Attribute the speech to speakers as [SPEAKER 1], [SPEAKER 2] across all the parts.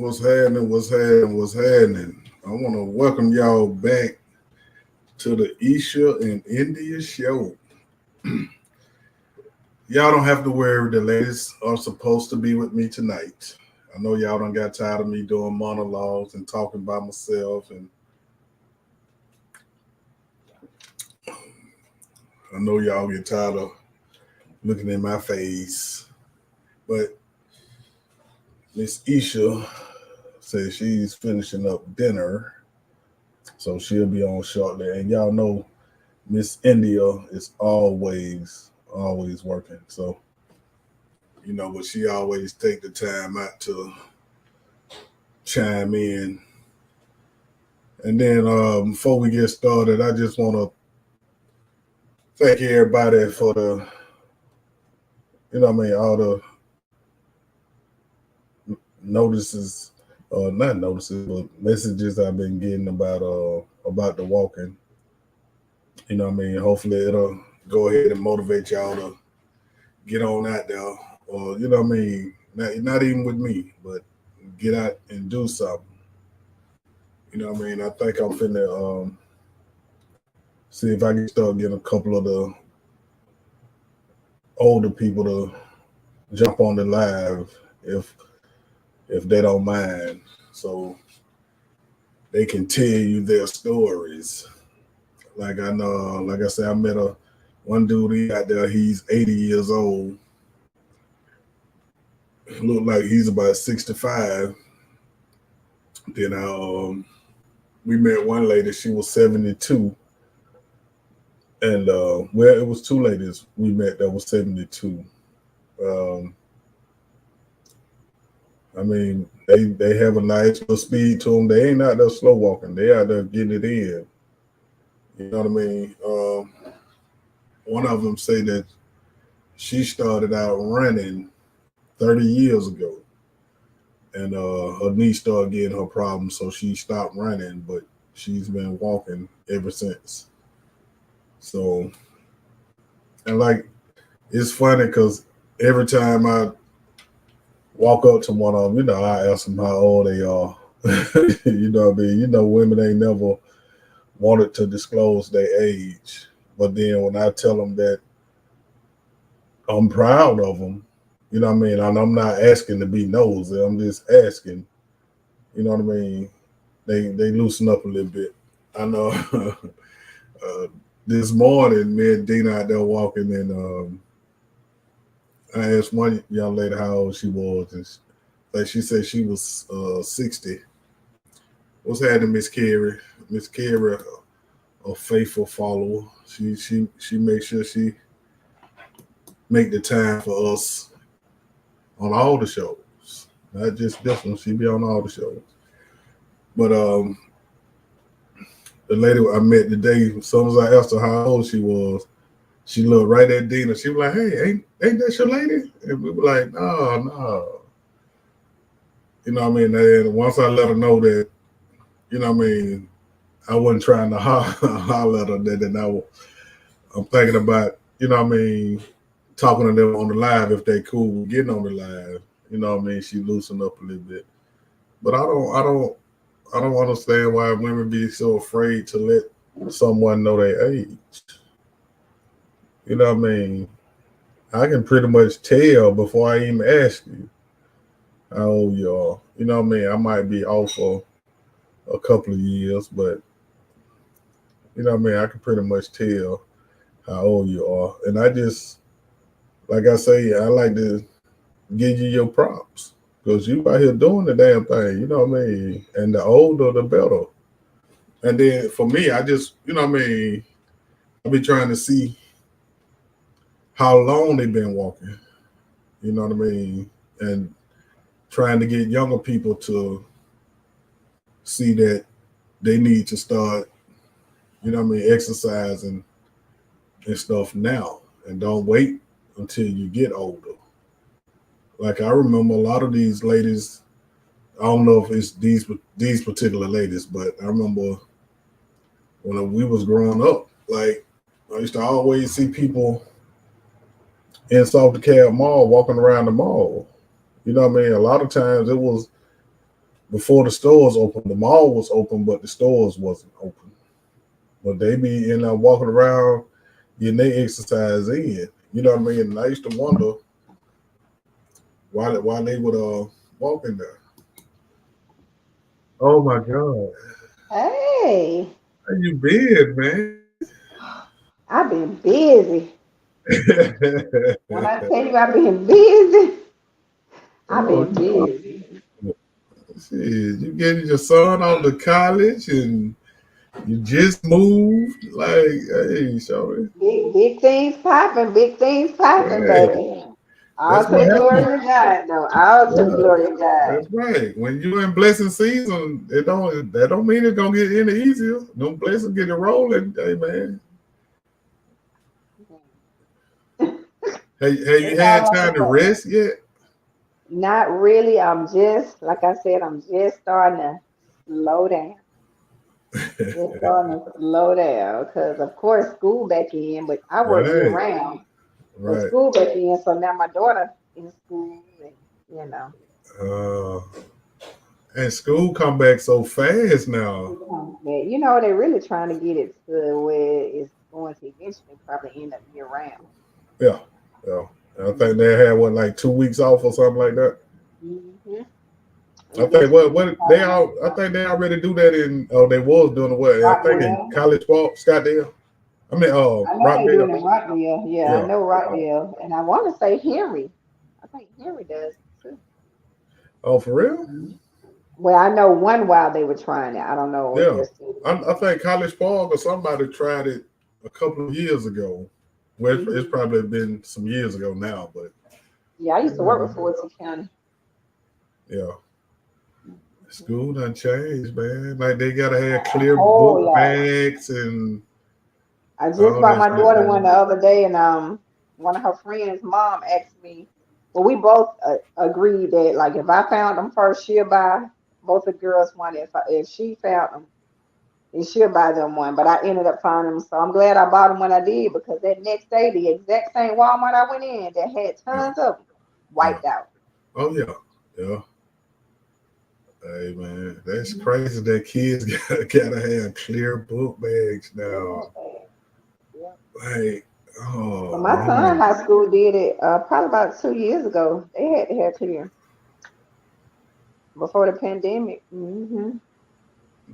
[SPEAKER 1] What's happening? What's happening? What's happening? I want to welcome y'all back to the Esha and India show. Y'all don't have to worry. The ladies are supposed to be with me tonight. I know y'all don't got tired of me doing monologues and talking by myself, and I know y'all get tired of looking in my face. But Miss Esha says she's finishing up dinner, so she'll be on shortly. And y'all know Miss India is always working. So, but she always take the time out to chime in. And then before we get started, I just want to thank everybody for all the notices, not notices, but messages I've been getting about the walking. Hopefully it'll go ahead and motivate y'all to get on out there, or not even with me, but get out and do something. I think I'm finna see if I can start getting a couple of the older people to jump on the live if they don't mind, so they can tell you their stories. Like I know, like I said, I met one dude he out there. He's 80 years old. Look like he's about 65. Then we met one lady. She was 72. And it was two ladies we met that was 72. They have a nice little speed to them. They ain't out there slow walking. They out there getting it in. You know what I mean? One of them say that she started out running 30 years ago, and her knee started getting her problems, so she stopped running, but she's been walking ever since. So, and like, it's funny because every time I walk up to one of them, I ask them how old they are. You know what I mean? Women ain't never wanted to disclose their age. But then when I tell them that I'm proud of them, you know what I mean? And I'm not asking to be nosy. I'm just asking, you know what I mean? They loosen up a little bit. I know this morning, me and Dina out there walking, and I asked one young lady how old she was, and she said she was 60. What's happening, Miss Carrie? Miss Carrie, a faithful follower. She makes sure she make the time for us on all the shows, not just this one. She be on all the shows. But the lady I met today, as soon as I asked her how old she was, she looked right at Dina. She was like, "Hey, ain't that your lady?" And we were like, "No." You know what I mean? And once I let her know that, I wasn't trying to holler at her, then I'm thinking about, talking to them on the live if they cool with getting on the live. She loosened up a little bit. But I don't understand why women be so afraid to let someone know their age. You know what I mean? I can pretty much tell before I even ask you how old you are. You know what I mean? I might be off for a couple of years, but you know what I mean? I can pretty much tell how old you are. And I just, like I say, I like to give you your props because you out here doing the damn thing. You know what I mean? And the older, the better. And then for me, I just, I be trying to see how long they've been walking. You know what I mean? And trying to get younger people to see that they need to start, exercising and stuff now, and don't wait until you get older. Like I remember a lot of these ladies. I don't know if it's these particular ladies, but I remember when we was growing up, like I used to always see people in South DeKalb Mall walking around the mall. You know what I mean? A lot of times it was before the stores opened, the mall was open, but the stores wasn't open. But they be walking around getting their exercise in. You know what I mean? And I used to wonder why they would walk in there. Oh my God.
[SPEAKER 2] Hey,
[SPEAKER 1] How you been, man?
[SPEAKER 2] I've been busy. When I tell you I've been busy, I've
[SPEAKER 1] Oh,
[SPEAKER 2] been busy.
[SPEAKER 1] shit. You getting your son off to college and you just moved. Like, hey, sorry.
[SPEAKER 2] Big things popping,
[SPEAKER 1] Right.
[SPEAKER 2] baby. All
[SPEAKER 1] That's
[SPEAKER 2] to
[SPEAKER 1] what
[SPEAKER 2] the
[SPEAKER 1] happened.
[SPEAKER 2] glory of God, though. All to the
[SPEAKER 1] Yeah,
[SPEAKER 2] glory of God.
[SPEAKER 1] that's right. When you're in blessing season, that don't mean it's gonna get any easier. No blessings get it rolling. Hey man. Hey, have you
[SPEAKER 2] That's
[SPEAKER 1] had
[SPEAKER 2] all I
[SPEAKER 1] time
[SPEAKER 2] can
[SPEAKER 1] to
[SPEAKER 2] say.
[SPEAKER 1] rest yet?
[SPEAKER 2] Not really. I'm just, like I said, I'm just starting to slow down. Just starting to slow down because, of course, school back in, but I work year
[SPEAKER 1] Right,
[SPEAKER 2] round. But
[SPEAKER 1] right.
[SPEAKER 2] school back in, so now my daughter in school, and you know,
[SPEAKER 1] Uh, and school come back so fast now.
[SPEAKER 2] they're really trying to get it to where it's going to eventually probably end up year round.
[SPEAKER 1] Yeah, yeah. I think they had what like 2 weeks off or something like that.
[SPEAKER 2] Mm-hmm.
[SPEAKER 1] I think
[SPEAKER 2] Eventually,
[SPEAKER 1] what they all I think they already do that in they was doing the what I think in
[SPEAKER 2] Rockdale.
[SPEAKER 1] College Park, Scottsdale. I mean
[SPEAKER 2] I know they
[SPEAKER 1] Rockdale.
[SPEAKER 2] doing it in Rockdale. Yeah, I
[SPEAKER 1] Yeah.
[SPEAKER 2] know Rockdale, and I want to say Henry. I think Henry does it too.
[SPEAKER 1] Oh, for real?
[SPEAKER 2] Well, I know one while they were trying it. I don't know if
[SPEAKER 1] Yeah.
[SPEAKER 2] they're still
[SPEAKER 1] I
[SPEAKER 2] doing
[SPEAKER 1] think College Park or somebody tried it a couple of years ago. Well,
[SPEAKER 2] it.
[SPEAKER 1] it's probably been some years ago now, but
[SPEAKER 2] Yeah, I used to work
[SPEAKER 1] yeah,
[SPEAKER 2] with Fulton County.
[SPEAKER 1] yeah.
[SPEAKER 2] Mhm.
[SPEAKER 1] School done changed, man. Like they gotta have
[SPEAKER 2] A
[SPEAKER 1] clear
[SPEAKER 2] whole
[SPEAKER 1] book
[SPEAKER 2] lot.
[SPEAKER 1] bags and
[SPEAKER 2] I just
[SPEAKER 1] all
[SPEAKER 2] bought
[SPEAKER 1] that
[SPEAKER 2] my
[SPEAKER 1] shit
[SPEAKER 2] daughter one
[SPEAKER 1] now.
[SPEAKER 2] the other day, and one of her friends' mom asked me. Well, we both agreed that like if I found them first, she'll buy both the girls one. If she found them, then she'll buy them one. But I ended up finding them, so I'm glad I bought them when I did because that next day, the exact same Walmart I went in that had
[SPEAKER 1] Yeah,
[SPEAKER 2] tons of them
[SPEAKER 1] yeah.
[SPEAKER 2] wiped out.
[SPEAKER 1] Oh yeah, yeah. Hey man, that's
[SPEAKER 2] Mhm.
[SPEAKER 1] crazy that kids gotta have clear book bags
[SPEAKER 2] Yeah,
[SPEAKER 1] now.
[SPEAKER 2] yeah.
[SPEAKER 1] Like,
[SPEAKER 2] But
[SPEAKER 1] oh
[SPEAKER 2] my son
[SPEAKER 1] man,
[SPEAKER 2] high school did it probably about 2 years ago. They had to have clear before the pandemic.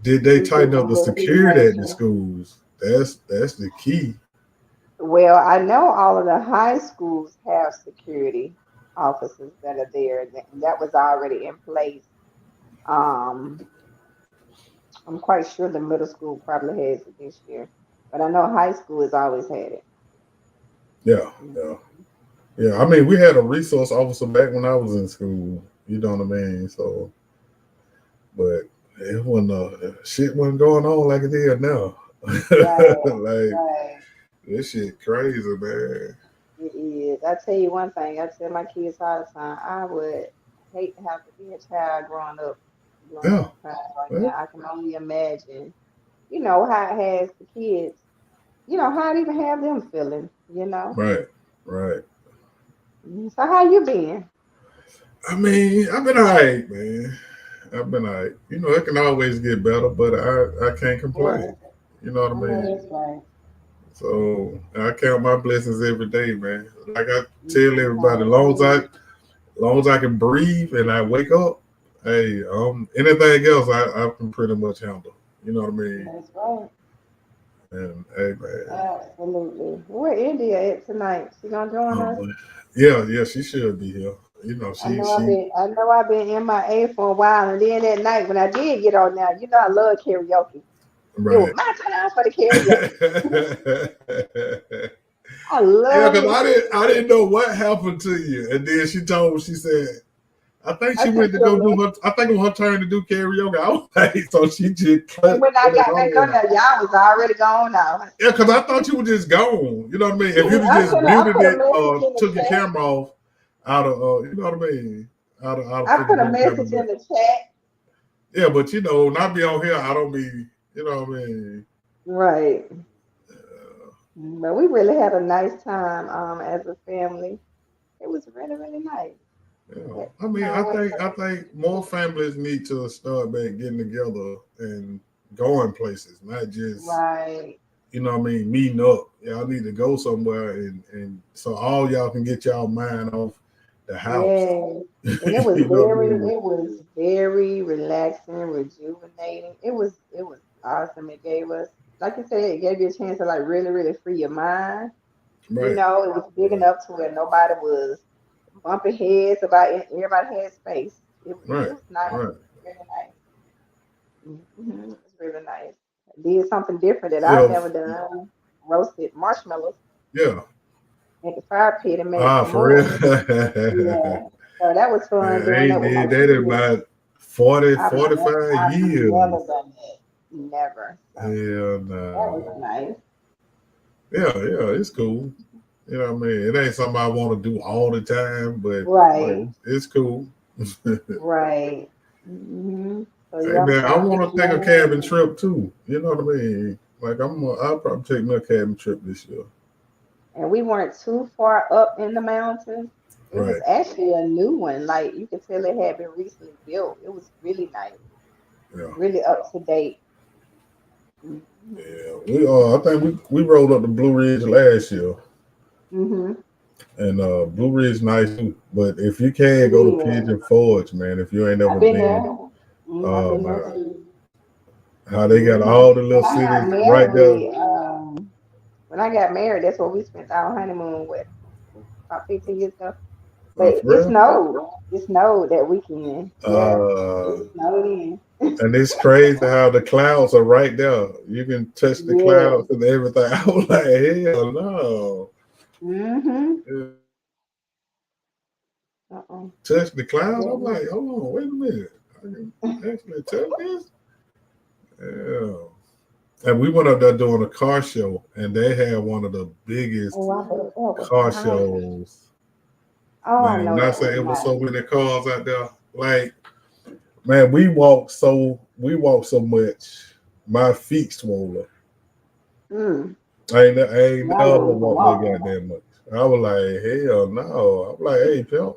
[SPEAKER 1] did they
[SPEAKER 2] We get
[SPEAKER 1] tighten up
[SPEAKER 2] them
[SPEAKER 1] the
[SPEAKER 2] little
[SPEAKER 1] security at the
[SPEAKER 2] information.
[SPEAKER 1] schools? That's the key.
[SPEAKER 2] Well, I know all of the high schools have security officers that are there, and that was already in place. Um, I'm quite sure the middle school probably has it this year, but I know high school has always had it.
[SPEAKER 1] Yeah,
[SPEAKER 2] Mhm.
[SPEAKER 1] yeah, yeah. I mean, we had a resource officer back when I was in school. You know what I mean? So, but it wasn't shit wasn't going on like it is now.
[SPEAKER 2] Right,
[SPEAKER 1] Like
[SPEAKER 2] right.
[SPEAKER 1] this shit crazy, man.
[SPEAKER 2] It is. I tell you one thing. I tell my kids all the time. I would hate to have to be a child growing up during
[SPEAKER 1] Yeah,
[SPEAKER 2] those times like
[SPEAKER 1] yeah.
[SPEAKER 2] that. I can only imagine, how it has the kids. How it even have them feeling.
[SPEAKER 1] Right, right.
[SPEAKER 2] So how you been?
[SPEAKER 1] I mean, I've been alright, man. I've been alright. It can always get better, but I can't complain.
[SPEAKER 2] Right.
[SPEAKER 1] You know what I
[SPEAKER 2] I know
[SPEAKER 1] mean?
[SPEAKER 2] that's right.
[SPEAKER 1] So I count my blessings every day, man. Like I tell everybody,
[SPEAKER 2] I agree.
[SPEAKER 1] as long as I can breathe and I wake up, hey, anything else I can pretty much handle. You know what I mean?
[SPEAKER 2] That's right.
[SPEAKER 1] And hey, man,
[SPEAKER 2] Absolutely. Where India at tonight? She gonna join us?
[SPEAKER 1] um, yeah, yeah, she should be here. She
[SPEAKER 2] I know I've been MIA for a while, and then at night when I did get on now, I love karaoke. It was
[SPEAKER 1] right.
[SPEAKER 2] my time for the karaoke.
[SPEAKER 1] Yeah,
[SPEAKER 2] I love
[SPEAKER 1] because
[SPEAKER 2] me some
[SPEAKER 1] I didn't
[SPEAKER 2] karaoke.
[SPEAKER 1] know what happened to you, and then she said, I think
[SPEAKER 2] I
[SPEAKER 1] she went
[SPEAKER 2] took
[SPEAKER 1] to
[SPEAKER 2] you a
[SPEAKER 1] go do
[SPEAKER 2] message,
[SPEAKER 1] her. I think it was her turn to do karaoke. I was like, so she just
[SPEAKER 2] and when I
[SPEAKER 1] cut it
[SPEAKER 2] got back on
[SPEAKER 1] on.
[SPEAKER 2] there, y'all was already gone out.
[SPEAKER 1] Yeah, because I thought you were just gone. You know what I mean? If you'd have just
[SPEAKER 2] I
[SPEAKER 1] muted
[SPEAKER 2] put a
[SPEAKER 1] it
[SPEAKER 2] message
[SPEAKER 1] or
[SPEAKER 2] in the
[SPEAKER 1] took your
[SPEAKER 2] chat.
[SPEAKER 1] camera off out of, you know what I mean? Out of
[SPEAKER 2] I
[SPEAKER 1] fucking
[SPEAKER 2] put a
[SPEAKER 1] group having
[SPEAKER 2] message in
[SPEAKER 1] but
[SPEAKER 2] the chat.
[SPEAKER 1] yeah, but not be on here. I don't be, you know what I mean?
[SPEAKER 2] Right. But we really had a nice time as a family. It was really, really nice.
[SPEAKER 1] Yeah,
[SPEAKER 2] But
[SPEAKER 1] I mean,
[SPEAKER 2] no,
[SPEAKER 1] I think more families need to start back getting together and going places, not just
[SPEAKER 2] right.
[SPEAKER 1] what I mean, meeting up. Y'all need to go somewhere and so all y'all can get y'all mind off the house.
[SPEAKER 2] Yes. And
[SPEAKER 1] You know what I mean?
[SPEAKER 2] it was very relaxing, rejuvenating. It was awesome. It gave us, like you said, it gave you a chance to like really, really free your mind. You
[SPEAKER 1] Right,
[SPEAKER 2] know, it was big
[SPEAKER 1] right,
[SPEAKER 2] enough to where nobody was bumping heads about it. Everybody had space. It
[SPEAKER 1] right,
[SPEAKER 2] was nice.
[SPEAKER 1] right.
[SPEAKER 2] Really nice. It was really nice. Did something different that I've
[SPEAKER 1] Yeah,
[SPEAKER 2] never done. Roasted marshmallows
[SPEAKER 1] yeah.
[SPEAKER 2] at the fire pit and made
[SPEAKER 1] Ah,
[SPEAKER 2] some
[SPEAKER 1] for real.
[SPEAKER 2] more. Yeah. So that was fun
[SPEAKER 1] Man, I
[SPEAKER 2] doing that
[SPEAKER 1] ain't
[SPEAKER 2] with my
[SPEAKER 1] did that in
[SPEAKER 2] kids.
[SPEAKER 1] about 40,
[SPEAKER 2] I've never,
[SPEAKER 1] 45
[SPEAKER 2] I've never
[SPEAKER 1] years.
[SPEAKER 2] done that. Never. So
[SPEAKER 1] Hell
[SPEAKER 2] that was
[SPEAKER 1] no.
[SPEAKER 2] nice.
[SPEAKER 1] Yeah, yeah, it's cool. You know what I mean? It ain't something I want to do all the time, but like
[SPEAKER 2] Right.
[SPEAKER 1] it's cool.
[SPEAKER 2] Right. So
[SPEAKER 1] Hey
[SPEAKER 2] yeah, I'm
[SPEAKER 1] man, I
[SPEAKER 2] trying to
[SPEAKER 1] want to take a
[SPEAKER 2] plan.
[SPEAKER 1] cabin trip too. You know what I mean? Like I'll probably take me a cabin trip this year.
[SPEAKER 2] And we weren't too far up in the mountains. It was
[SPEAKER 1] Right.
[SPEAKER 2] actually a new one. Like you could tell it had been recently built. It was really nice,
[SPEAKER 1] Yeah.
[SPEAKER 2] really up to date. Mhm.
[SPEAKER 1] Yeah. I think we rolled up the Blue Ridge last year.
[SPEAKER 2] Mhm.
[SPEAKER 1] And Blue Ridge nice too. But if you
[SPEAKER 2] It
[SPEAKER 1] can go to
[SPEAKER 2] is.
[SPEAKER 1] Pigeon Forge, man, if you ain't
[SPEAKER 2] I've
[SPEAKER 1] never
[SPEAKER 2] been
[SPEAKER 1] been,
[SPEAKER 2] there. I've
[SPEAKER 1] oh
[SPEAKER 2] been there
[SPEAKER 1] man,
[SPEAKER 2] too.
[SPEAKER 1] how they got
[SPEAKER 2] Mhm.
[SPEAKER 1] all the little
[SPEAKER 2] When I got
[SPEAKER 1] cities right there.
[SPEAKER 2] married, when I got married, that's what we spent our honeymoon with about 15 years ago. But
[SPEAKER 1] For
[SPEAKER 2] it
[SPEAKER 1] real.
[SPEAKER 2] snowed. It snowed that weekend. Yeah, it
[SPEAKER 1] Uh,
[SPEAKER 2] snowed in.
[SPEAKER 1] and it's crazy how the clouds are right there. You can touch the
[SPEAKER 2] Yes.
[SPEAKER 1] clouds and everything. I was like, hell no.
[SPEAKER 2] Mhm.
[SPEAKER 1] Yeah,
[SPEAKER 2] Uh-uh.
[SPEAKER 1] touch the cloud. I'm
[SPEAKER 2] Yeah.
[SPEAKER 1] like, hold on, wait a minute. I can actually touch this? Yeah. And we went up there doing a car show, and they had one of the biggest
[SPEAKER 2] Oh, I bet that was
[SPEAKER 1] car
[SPEAKER 2] nice.
[SPEAKER 1] shows.
[SPEAKER 2] Oh, I
[SPEAKER 1] Man,
[SPEAKER 2] know
[SPEAKER 1] when I
[SPEAKER 2] that was
[SPEAKER 1] say it was so
[SPEAKER 2] nice.
[SPEAKER 1] many cars out there, like man, we walked so much, my feet swollen.
[SPEAKER 2] Mm.
[SPEAKER 1] I ain't
[SPEAKER 2] Y'all
[SPEAKER 1] never
[SPEAKER 2] wasn't even
[SPEAKER 1] walked that
[SPEAKER 2] walking.
[SPEAKER 1] goddamn much. I was like, hell no. I'm like, hey, pimp.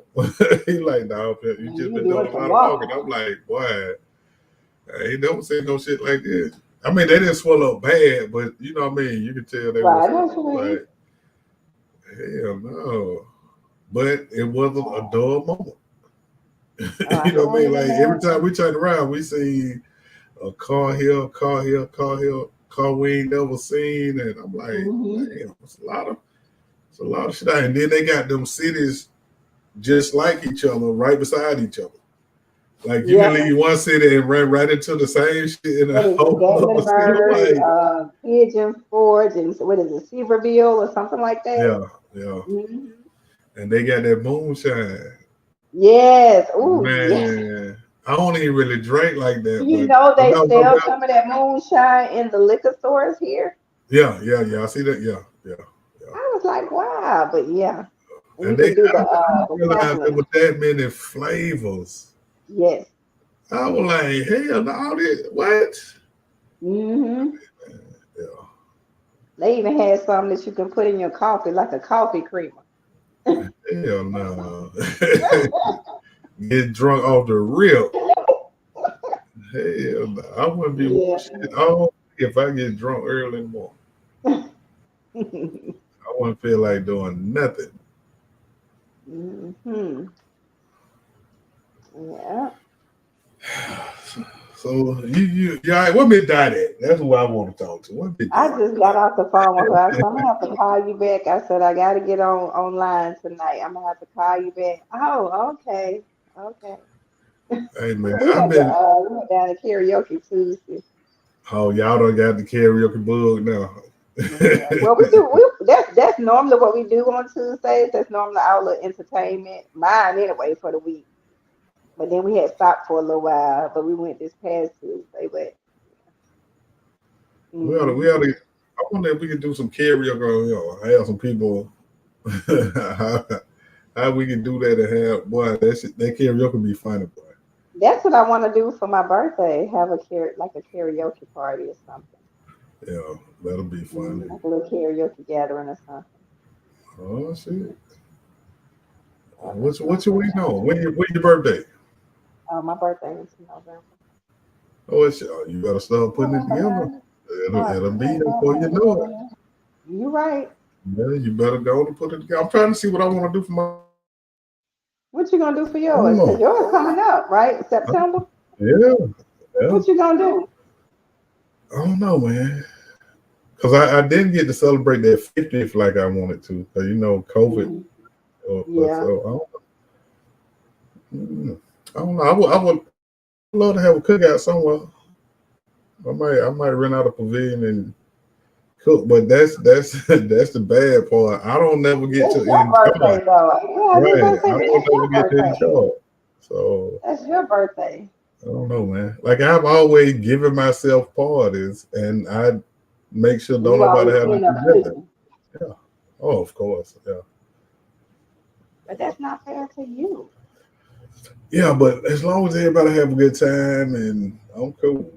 [SPEAKER 1] He like, nah, pimp, you
[SPEAKER 2] Man,
[SPEAKER 1] just
[SPEAKER 2] you
[SPEAKER 1] been doing
[SPEAKER 2] doing
[SPEAKER 1] a
[SPEAKER 2] some
[SPEAKER 1] lot of walking.
[SPEAKER 2] walking.
[SPEAKER 1] I'm like, boy, I ain't never seen no shit like this. I mean, they didn't swell up bad, but you know what I mean? You could tell they was
[SPEAKER 2] Right, that's what I mean.
[SPEAKER 1] like, hell no. But it wasn't a dull moment.
[SPEAKER 2] Oh, I
[SPEAKER 1] You
[SPEAKER 2] can
[SPEAKER 1] know what I
[SPEAKER 2] only
[SPEAKER 1] mean? Like every time
[SPEAKER 2] imagine.
[SPEAKER 1] we turned around, we see a car here, car here, car here, car we ain't never seen, and I'm like,
[SPEAKER 2] Hmm.
[SPEAKER 1] damn, it's a lot of shit. And then they got them cities just like each other, right beside each other. Like you can
[SPEAKER 2] Yep.
[SPEAKER 1] leave one city and run right into the same shit in a
[SPEAKER 2] What is it?
[SPEAKER 1] whole other city. I'm
[SPEAKER 2] Gatlinburg,
[SPEAKER 1] like,
[SPEAKER 2] Pigeon Forge, and what is it? Seaverville or something like that.
[SPEAKER 1] yeah, yeah.
[SPEAKER 2] Hmm.
[SPEAKER 1] And they got that moonshine.
[SPEAKER 2] Yes. Oh, yes.
[SPEAKER 1] Man, I don't even really drink like that,
[SPEAKER 2] You
[SPEAKER 1] but
[SPEAKER 2] know
[SPEAKER 1] when
[SPEAKER 2] they
[SPEAKER 1] I was up
[SPEAKER 2] sell
[SPEAKER 1] there,
[SPEAKER 2] some of that moonshine in the liquor stores here.
[SPEAKER 1] yeah, yeah, yeah. I see that. Yeah, yeah, yeah.
[SPEAKER 2] I was like, wow, but yeah, and you
[SPEAKER 1] And they,
[SPEAKER 2] can do
[SPEAKER 1] I didn't
[SPEAKER 2] the
[SPEAKER 1] realize there
[SPEAKER 2] sampling.
[SPEAKER 1] was that many flavors.
[SPEAKER 2] Yes.
[SPEAKER 1] I was like, hell, no, all this, what?
[SPEAKER 2] Hmm.
[SPEAKER 1] Yeah,
[SPEAKER 2] They even had some that you can put in your coffee, like a coffee creamer.
[SPEAKER 1] hell no. Get drunk off the rip. Hell no. I wouldn't be
[SPEAKER 2] Yeah.
[SPEAKER 1] shit all if I get drunk early in the morning. I wouldn't feel like doing nothing.
[SPEAKER 2] Hmm. Yeah.
[SPEAKER 1] So yeah, what Miss Dot at? That's who I want to talk to. What Miss
[SPEAKER 2] I
[SPEAKER 1] Dot?
[SPEAKER 2] just got off the phone with her. I said, I'm gonna have to call you back. I said, I gotta get on online tonight. I'm gonna have to call you back. Oh, okay. Okay.
[SPEAKER 1] Hey man,
[SPEAKER 2] We
[SPEAKER 1] I've
[SPEAKER 2] went to
[SPEAKER 1] been.
[SPEAKER 2] we went down to karaoke Tuesday.
[SPEAKER 1] Oh, y'all done got the karaoke bug now.
[SPEAKER 2] Yeah. Well, we do. That's normally what we do on Tuesdays. That's normally our little entertainment. Mine anyway for the week. But then we had stopped for a little while. But we went this past Tuesday. But
[SPEAKER 1] We ought
[SPEAKER 2] mm-hmm.
[SPEAKER 1] to. I wonder if we could do some karaoke. Have some people. how we can do that and have boy that karaoke be funny, boy.
[SPEAKER 2] That's what I want to do for my birthday. Have a like a karaoke party or something.
[SPEAKER 1] Yeah, that'll be funny.
[SPEAKER 2] Like a little karaoke gathering or something.
[SPEAKER 1] Oh shit. What you waiting on? When your birthday?
[SPEAKER 2] My birthday is in November.
[SPEAKER 1] Oh, you better start putting it
[SPEAKER 2] November,
[SPEAKER 1] together.
[SPEAKER 2] honey.
[SPEAKER 1] It'll be here before you know it.
[SPEAKER 2] November. You right.
[SPEAKER 1] Yeah, you better go and put it together. I'm trying to see what I want to do for my birthday.
[SPEAKER 2] What you gonna do for
[SPEAKER 1] I don't
[SPEAKER 2] yours?
[SPEAKER 1] know.
[SPEAKER 2] Cause yours coming up, right? September.
[SPEAKER 1] Yeah, yeah.
[SPEAKER 2] What you gonna do?
[SPEAKER 1] I don't know, man. Because I didn't get to celebrate that 50th like I wanted to. Because, COVID.
[SPEAKER 2] Hmm.
[SPEAKER 1] But
[SPEAKER 2] Yeah.
[SPEAKER 1] so, I don't know. I would love to have a cookout somewhere. I might rent out a pavilion and cook. But that's that's the bad part. I don't never get to
[SPEAKER 2] It's your
[SPEAKER 1] enjoy.
[SPEAKER 2] birthday though. Yeah, I was just
[SPEAKER 1] Right.
[SPEAKER 2] gonna say,
[SPEAKER 1] I
[SPEAKER 2] but
[SPEAKER 1] don't
[SPEAKER 2] it's
[SPEAKER 1] never
[SPEAKER 2] your
[SPEAKER 1] get to
[SPEAKER 2] birthday.
[SPEAKER 1] enjoy. So
[SPEAKER 2] That's your birthday.
[SPEAKER 1] I don't know, man. Like I've always given myself parties, and I make sure don't
[SPEAKER 2] You
[SPEAKER 1] nobody
[SPEAKER 2] always
[SPEAKER 1] have to
[SPEAKER 2] end up
[SPEAKER 1] do different.
[SPEAKER 2] cooking.
[SPEAKER 1] Yeah. Oh, of course. Yeah.
[SPEAKER 2] But that's not fair to you.
[SPEAKER 1] Yeah, but as long as everybody have a good time and I'm cool.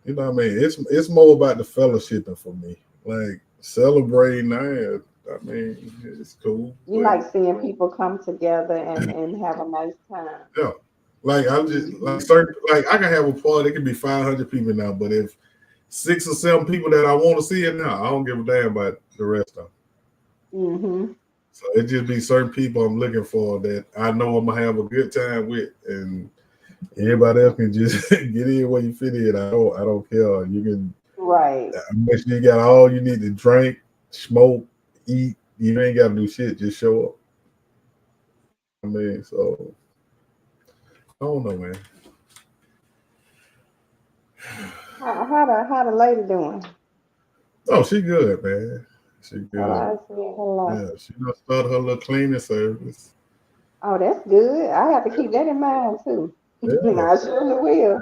[SPEAKER 1] You know what I mean? It's more about the fellowshipping for me. Like celebrating that. I mean, it's cool,
[SPEAKER 2] You
[SPEAKER 1] but
[SPEAKER 2] like seeing people come together and have a nice time.
[SPEAKER 1] yeah. Like I just like
[SPEAKER 2] Hmm.
[SPEAKER 1] certain like I can have a party. It can be 500 people now, but if 6 or 7 people that I want to see it now, I don't give a damn about the rest of them.
[SPEAKER 2] Hmm.
[SPEAKER 1] So it just be certain people I'm looking for that I know I'm gonna have a good time with, and everybody else can just get in where you fit in. I don't care. You can
[SPEAKER 2] Right.
[SPEAKER 1] make sure you got all you need to drink, smoke, eat. You ain't gotta do shit. Just show up. I mean, so I don't know, man.
[SPEAKER 2] How the lady doing?
[SPEAKER 1] Oh, she good, man. She
[SPEAKER 2] Hold
[SPEAKER 1] good.
[SPEAKER 2] on, I see. Hold on.
[SPEAKER 1] Yeah, she done started her little cleaning service.
[SPEAKER 2] Oh, that's good. I have to keep that in mind too.
[SPEAKER 1] Yeah,
[SPEAKER 2] I surely will.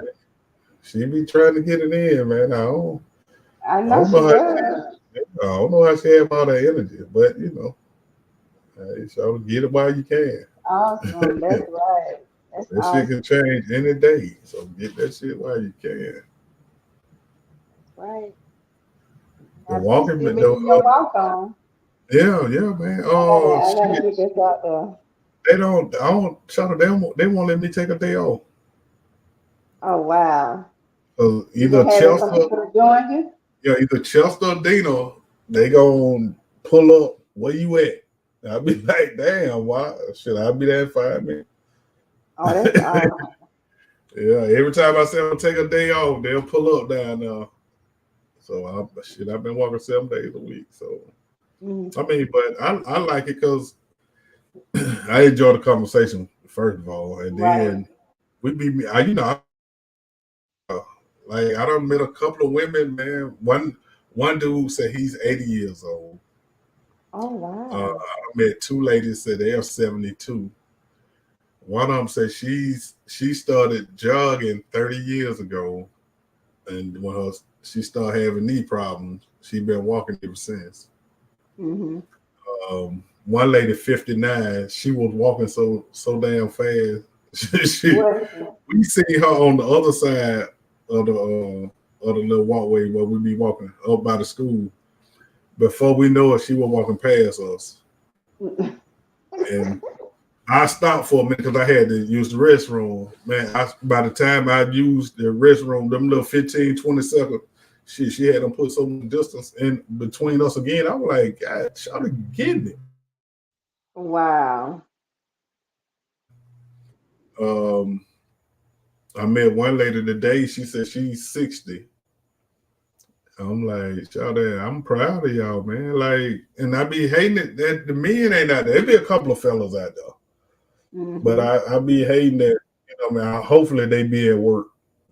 [SPEAKER 1] she be trying to get it in, man.
[SPEAKER 2] I
[SPEAKER 1] I
[SPEAKER 2] know
[SPEAKER 1] don't know
[SPEAKER 2] she
[SPEAKER 1] how she,
[SPEAKER 2] does.
[SPEAKER 1] I don't know how she have all that energy, but hey, so get it while you can.
[SPEAKER 2] Awesome. That's right. That's
[SPEAKER 1] That shit can
[SPEAKER 2] awesome.
[SPEAKER 1] change any day. So get that shit while you can.
[SPEAKER 2] That's right.
[SPEAKER 1] The
[SPEAKER 2] Now, sis,
[SPEAKER 1] walking,
[SPEAKER 2] get me
[SPEAKER 1] the
[SPEAKER 2] your walk on.
[SPEAKER 1] yeah, man.
[SPEAKER 2] I gotta get this out there.
[SPEAKER 1] They don't. I don't. Shut up. They won't let me take a day off.
[SPEAKER 2] Oh wow. You
[SPEAKER 1] Either
[SPEAKER 2] been having some
[SPEAKER 1] Chester,
[SPEAKER 2] people to join you?
[SPEAKER 1] either Chester or Dino, they gonna pull up. Where you at? I'll be like, damn, why should I be there in 5 minutes?
[SPEAKER 2] Oh, that's awesome.
[SPEAKER 1] Yeah, every time I say I'm gonna take a day off, they'll pull up down there. So I've been walking 7 days a week. So
[SPEAKER 2] Mhm.
[SPEAKER 1] I mean, but I like it because I enjoy the conversation first of all, and
[SPEAKER 2] Right.
[SPEAKER 1] then we be, I like I done met a couple of women, man. One dude said he's 80 years old.
[SPEAKER 2] Oh wow.
[SPEAKER 1] I met two ladies said they are 72. One of them said she started jogging 30 years ago, and she started having knee problems, she been walking ever since.
[SPEAKER 2] Hmm.
[SPEAKER 1] One lady 59, she was walking so damn fast. she
[SPEAKER 2] What?
[SPEAKER 1] we see her on the other side of the little walkway where we be walking up by the school. Before we know it, she was walking past us, and I stopped for a minute because I had to use the restroom. Man, by the time I used the restroom, them little 15, 20 seconds, she had them put so much distance in between us again. I was like, God, y'all are getting it.
[SPEAKER 2] Wow.
[SPEAKER 1] Um, I met one lady today. She said she's 60. I'm like, y'all, I'm proud of y'all, man. Like, and I be hating it that the men ain't out there. There be a couple of fellas out there, but
[SPEAKER 2] Hmm.
[SPEAKER 1] I be hating that. Man. Hopefully they be at work,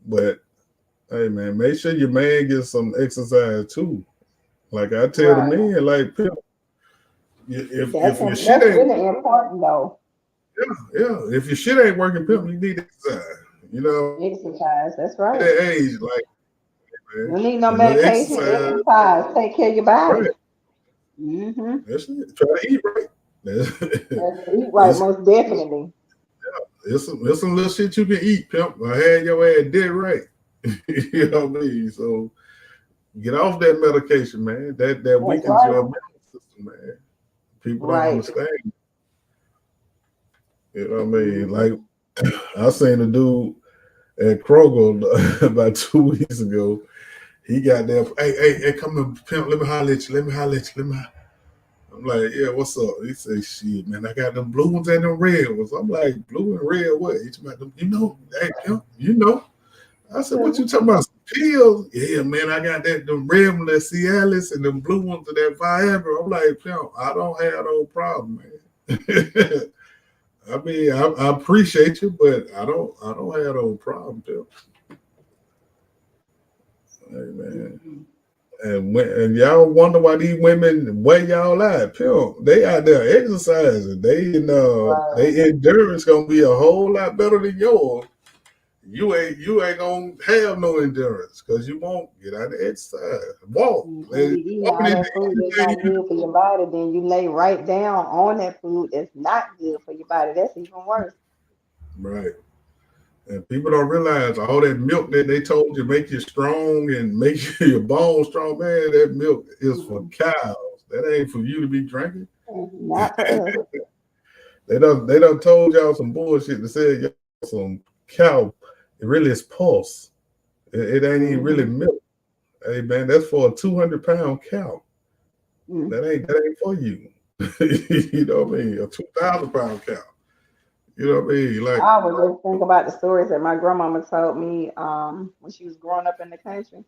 [SPEAKER 1] but hey, man, make sure your man gets some exercise too. Like I tell the
[SPEAKER 2] Right.
[SPEAKER 1] men, like, if your shit
[SPEAKER 2] That's
[SPEAKER 1] ain't,
[SPEAKER 2] really important though.
[SPEAKER 1] yeah, if your shit ain't working, pimp, you need exercise. You know,
[SPEAKER 2] Exercise. That's
[SPEAKER 1] at
[SPEAKER 2] right.
[SPEAKER 1] that age, like,
[SPEAKER 2] You
[SPEAKER 1] man,
[SPEAKER 2] don't need no
[SPEAKER 1] a little
[SPEAKER 2] medication.
[SPEAKER 1] exercise,
[SPEAKER 2] Exercise. Take care of your body.
[SPEAKER 1] right?
[SPEAKER 2] Hmm.
[SPEAKER 1] That's it. Try to eat right.
[SPEAKER 2] Eat right,
[SPEAKER 1] it's
[SPEAKER 2] most definitely.
[SPEAKER 1] it's some little shit you can eat, pimp. I had your ass dead right. You know what I mean? So get off that medication, man. That
[SPEAKER 2] That's
[SPEAKER 1] weakens your
[SPEAKER 2] right.
[SPEAKER 1] immune system, man. People don't
[SPEAKER 2] Right.
[SPEAKER 1] understand. You know what I mean?
[SPEAKER 2] Mhm.
[SPEAKER 1] Like I seen a dude at Kroger about 2 weeks ago. He got there. Hey, come on, pimp. Let me holler at you. Let me holler at you. Let me. I'm like, yeah, what's up? He say, shit, man, I got them blue ones and them red ones. I'm like, blue and red, what? He's about them, hey, pimp, I said, what you talking about? Some pills? Yeah, man, I got them red ones, that Cialis, and them blue ones, that Viagra. I'm like, pimp, I don't have no problem, man. I mean, I appreciate you, but I don't have no problem, pimp. Hey, man.
[SPEAKER 2] Mhm.
[SPEAKER 1] And y'all wonder why these women weigh y'all out, pimp. They out there exercising.
[SPEAKER 2] Right.
[SPEAKER 1] They endurance gonna be a whole lot better than yours. You ain't gonna have no endurance because you won't get out and exercise. Walk.
[SPEAKER 2] And be eating all
[SPEAKER 1] Walking is
[SPEAKER 2] that
[SPEAKER 1] the
[SPEAKER 2] food
[SPEAKER 1] easiest
[SPEAKER 2] that's
[SPEAKER 1] thing
[SPEAKER 2] not
[SPEAKER 1] you do.
[SPEAKER 2] good for your body, then you lay right down on that food that's not good for your body. That's even worse.
[SPEAKER 1] Right. And people don't realize all that milk that they told you make you strong and make your bones strong, man. That milk is for
[SPEAKER 2] Mhm.
[SPEAKER 1] cows. That ain't for you to be drinking.
[SPEAKER 2] Not for us.
[SPEAKER 1] They done told y'all some bullshit to say y'all some cow. It really is pulse. It ain't even really
[SPEAKER 2] Hmm.
[SPEAKER 1] milk. Hey man, that's for a 200 pound cow.
[SPEAKER 2] Mm.
[SPEAKER 1] That ain't for you. You know what I mean? A 2,000 pound cow. You know what I mean? Like,
[SPEAKER 2] I was just think about the stories that my grandmama told me when she was growing up in the country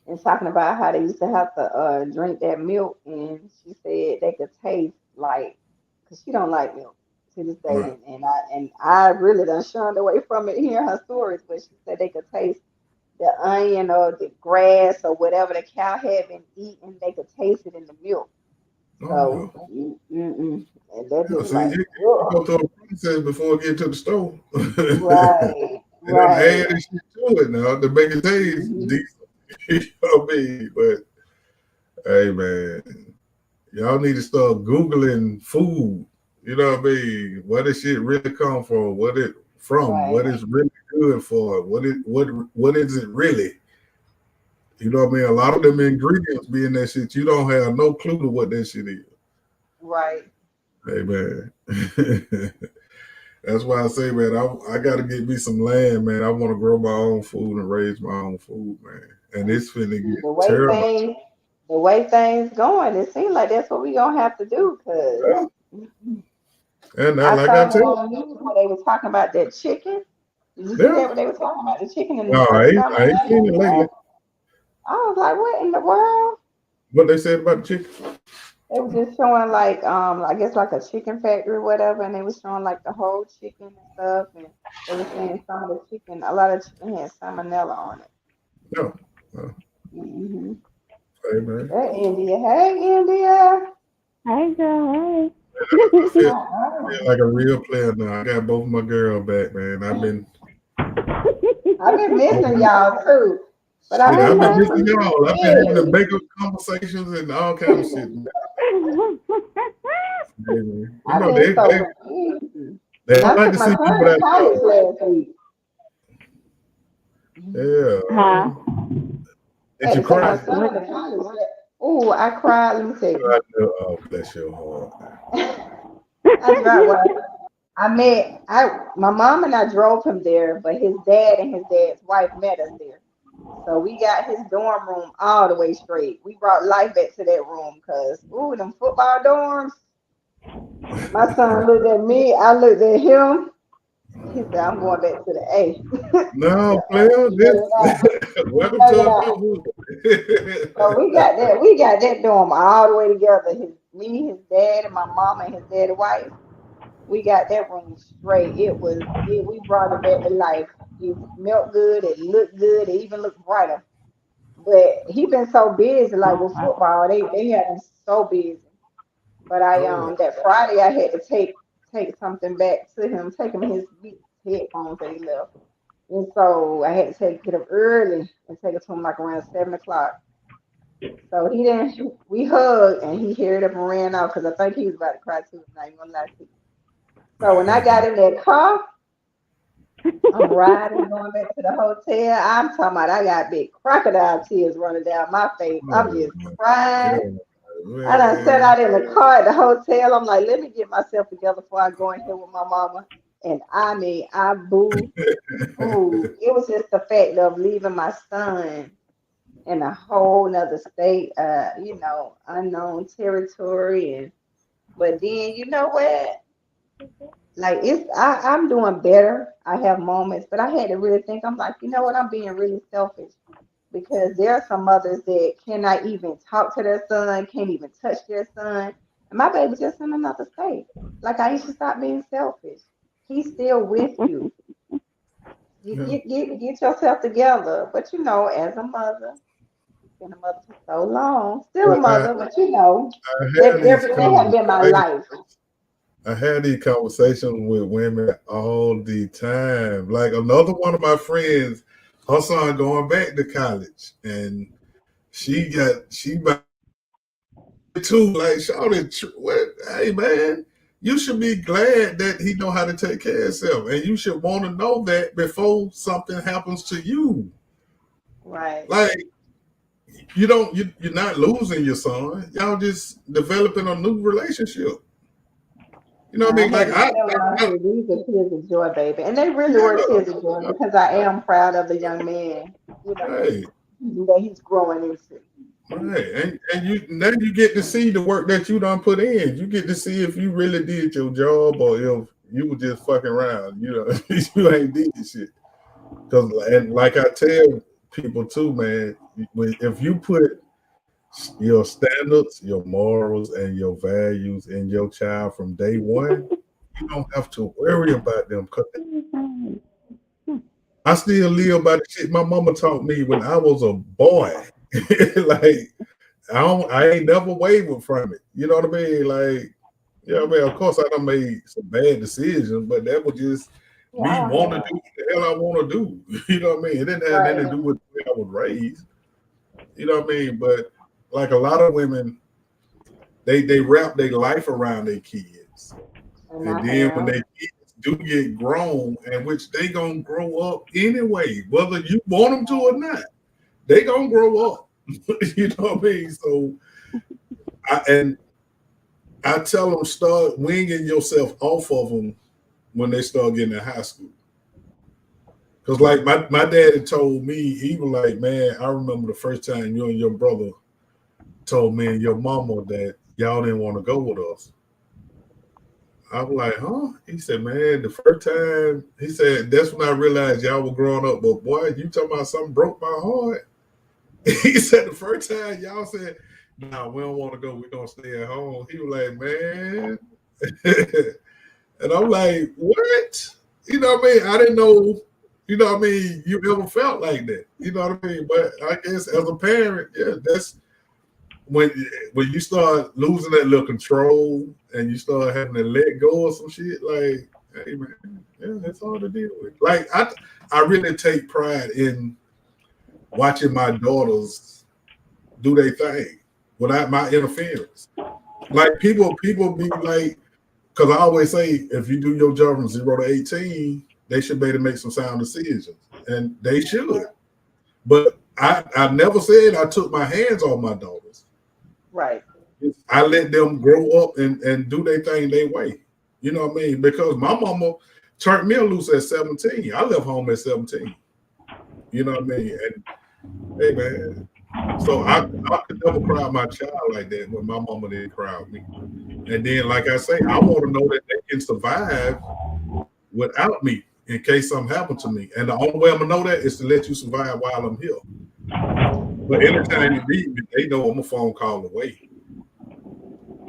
[SPEAKER 2] and talking about how they used to have to drink that milk, and she said they could taste like, because she don't like milk to this day,
[SPEAKER 1] right.
[SPEAKER 2] and I really done shunned away from it hearing her stories, but she said they could taste the onion or the grass or whatever the cow had been eating, they could taste it in the milk.
[SPEAKER 1] Oh yeah.
[SPEAKER 2] So, and that
[SPEAKER 1] Yeah,
[SPEAKER 2] just
[SPEAKER 1] see,
[SPEAKER 2] like,
[SPEAKER 1] you
[SPEAKER 2] ugh.
[SPEAKER 1] go through a process before it get to the store.
[SPEAKER 2] Right,
[SPEAKER 1] They done add
[SPEAKER 2] right.
[SPEAKER 1] this shit to it now to make it taste
[SPEAKER 2] Hmm.
[SPEAKER 1] decent. You know what I mean? But hey man, y'all need to start Googling food. You know what I mean? Where this shit really come from? What it from? What
[SPEAKER 2] Right,
[SPEAKER 1] is really good for? What is it really? You know what I mean? A lot of them ingredients being that shit, you don't have no clue to what that shit is.
[SPEAKER 2] right.
[SPEAKER 1] Hey man. That's why I say, man, I got to get me some land, man. I want to grow my own food and raise my own food, man. And it's finna
[SPEAKER 2] And
[SPEAKER 1] get terrible.
[SPEAKER 2] the way things going, it seems like that's what we gonna have to do. Cause
[SPEAKER 1] Yeah. And
[SPEAKER 2] I
[SPEAKER 1] like I
[SPEAKER 2] saw that
[SPEAKER 1] tell you,
[SPEAKER 2] on the news where they was talking about that chicken. Did you see
[SPEAKER 1] yeah.
[SPEAKER 2] that? When they were talking about the chicken in
[SPEAKER 1] No,
[SPEAKER 2] the
[SPEAKER 1] I ain't
[SPEAKER 2] salmonella?
[SPEAKER 1] seen it lately.
[SPEAKER 2] I was like, what in the world?
[SPEAKER 1] What they said about the chicken?
[SPEAKER 2] They were just showing like I guess like a chicken factory or whatever, and they was showing like the whole chicken and stuff, and they were saying some of the chicken, a lot of chicken had salmonella on it.
[SPEAKER 1] No. No.
[SPEAKER 2] Hmm.
[SPEAKER 1] Hey man,
[SPEAKER 2] Hey India, hey India.
[SPEAKER 3] Hey girl,
[SPEAKER 1] I feel,
[SPEAKER 2] Uh-uh.
[SPEAKER 1] feel like a real player now. I got both my girl back, man.
[SPEAKER 2] I've been missing
[SPEAKER 1] Oh,
[SPEAKER 2] y'all too, but I've
[SPEAKER 1] shit,
[SPEAKER 3] I
[SPEAKER 2] been
[SPEAKER 1] I've been
[SPEAKER 3] know.
[SPEAKER 2] missing
[SPEAKER 1] missing
[SPEAKER 2] you
[SPEAKER 1] y'all. I've been having the
[SPEAKER 2] too.
[SPEAKER 1] makeup conversations and all kind of shit, man. Hey, man.
[SPEAKER 2] I've been so confused.
[SPEAKER 1] They
[SPEAKER 2] And
[SPEAKER 1] don't
[SPEAKER 2] I
[SPEAKER 1] like
[SPEAKER 2] took
[SPEAKER 1] to
[SPEAKER 2] my
[SPEAKER 1] see
[SPEAKER 2] son
[SPEAKER 1] people
[SPEAKER 2] to
[SPEAKER 1] that
[SPEAKER 2] college last week.
[SPEAKER 1] yeah.
[SPEAKER 3] Huh?
[SPEAKER 2] I
[SPEAKER 1] Did
[SPEAKER 2] had
[SPEAKER 1] you
[SPEAKER 2] to take my
[SPEAKER 1] cry?
[SPEAKER 2] son to college. Oh, I cried. Let me tell you.
[SPEAKER 1] I know. Oh, bless your heart.
[SPEAKER 2] I tried. Well, my mom and I drove him there, but his dad and his dad's wife met us there. So we got his dorm room all the way straight. We brought life back to that room because, ooh, them football dorms. My son looked at me, I looked at him. He said, I'm going back to the A. I
[SPEAKER 1] No,
[SPEAKER 2] said,
[SPEAKER 1] player.
[SPEAKER 2] you
[SPEAKER 1] This
[SPEAKER 2] better not. You
[SPEAKER 1] welcome to
[SPEAKER 2] better not. So
[SPEAKER 1] adulthood.
[SPEAKER 2] we got that dorm all the way together. His dad, and my mama and his dad's wife. We got that room straight. We brought it back to life. It smelled good, it looked good, it even looked brighter. But he been so busy, like with football, they had him so busy. But I
[SPEAKER 1] Oh,
[SPEAKER 2] that Friday I had to take something back to him, take him his Beats headphones that he left. And so I had to get up early and take it to him like around 7 o'clock. So he didn't. We hugged and he hurried up and ran out because I think he was about to cry too. I'm not even gonna lie to you. So when I got in that car, I'm riding, going back to the hotel. I'm talking about I got big crocodile tears running down my face. I'm
[SPEAKER 1] oh
[SPEAKER 2] just
[SPEAKER 1] my
[SPEAKER 2] crying.
[SPEAKER 1] God.
[SPEAKER 2] I done sat
[SPEAKER 1] Man,
[SPEAKER 2] out in the car at the hotel. I'm like, let me get myself together before I go in here with my mama. And I mean, I boo hoo. It was just the fact of leaving my son in a whole nother state, unknown territory. And but then you know what? Like I'm doing better. I have moments, but I had to really think. I'm like, you know what? I'm being really selfish because there are some mothers that cannot even talk to their son, can't even touch their son, and my baby's just in another state. Like I used to stop being selfish. He's still with you. You
[SPEAKER 1] yeah.
[SPEAKER 2] get yourself together. But as a mother, been a mother for so long, still a
[SPEAKER 1] But
[SPEAKER 2] mother, but
[SPEAKER 1] I had these
[SPEAKER 2] they have been my
[SPEAKER 1] conversations.
[SPEAKER 2] life.
[SPEAKER 1] I had these conversations with women all the time. Like another one of my friends, her son going back to college, and she about too. Like, shouted, what? Hey man, you should be glad that he know how to take care of himself, and you should want to know that before something happens to you.
[SPEAKER 2] Right.
[SPEAKER 1] Like, you're not losing your son. Y'all just developing a new relationship. You know what I
[SPEAKER 2] I
[SPEAKER 1] mean?
[SPEAKER 2] had
[SPEAKER 1] Like
[SPEAKER 2] to tell them, I said, these are tears of joy, baby. And they really were
[SPEAKER 1] yeah,
[SPEAKER 2] tears of joy because I am proud of the young man,
[SPEAKER 1] right.
[SPEAKER 2] that he's growing into.
[SPEAKER 1] Right, and you now you get to see the work that you done put in. You get to see if you really did your job or if you were just fucking around. You know, you ain't did shit. Because and like I tell people too, man, if you put your standards, your morals, and your values in your child from day one, you don't have to worry about them. Cause I still live by the shit my mama taught me when I was a boy. Like I ain't never wavered from it. You know what I mean? Like, yeah, I mean, of course I done made some bad decisions, but that was just
[SPEAKER 2] We
[SPEAKER 1] me
[SPEAKER 2] all
[SPEAKER 1] want to
[SPEAKER 2] have.
[SPEAKER 1] do what the hell I want to do. You know what I mean? It didn't have anything to
[SPEAKER 2] Right.
[SPEAKER 1] do with the way I was raised. You know what I mean? But like a lot of women, they wrap their life around their kids.
[SPEAKER 2] And
[SPEAKER 1] And
[SPEAKER 2] I
[SPEAKER 1] then when
[SPEAKER 2] have.
[SPEAKER 1] they kids do get grown, and which they gonna grow up anyway, whether you want them to or not, they gonna grow up. You know what I mean? So and I tell them start winging yourself off of them when they start getting in high school. Cause like my daddy told me, he was like, man, I remember the first time you and your brother told me and your mama that y'all didn't want to go with us. I was like, huh? He said, man, the first time, he said, that's when I realized y'all were growing up. But boy, you talking about something broke my heart. He said the first time y'all said, nah, we don't want to go, we're gonna stay at home. He was like, man. And I'm like, what? You know what I mean? I didn't know, you know what I mean, you ever felt like that. You know what I mean? But I guess as a parent, yeah, that's when when you start losing that little control and you start having to let go of some shit, like, hey man, yeah, it's hard to deal with. Like I really take pride in watching my daughters do their thing without my interference. Like people be like, because I always say, if you do your job from 0 to 18, they should be able to make some sound decisions, and they should. But I never said I took my hands off my daughters.
[SPEAKER 2] Right.
[SPEAKER 1] I let them grow up and do their thing their way. You know what I mean? Because my mama turned me loose at 17. I left home at 17. You know what I mean? And hey man, so I could never cry my child like that when my mama didn't cry me. And then, like I say, I want to know that they can survive without me in case something happened to me. And the only way I'm gonna know that is to let you survive while I'm here. But anytime you need me, they know I'm a phone call away.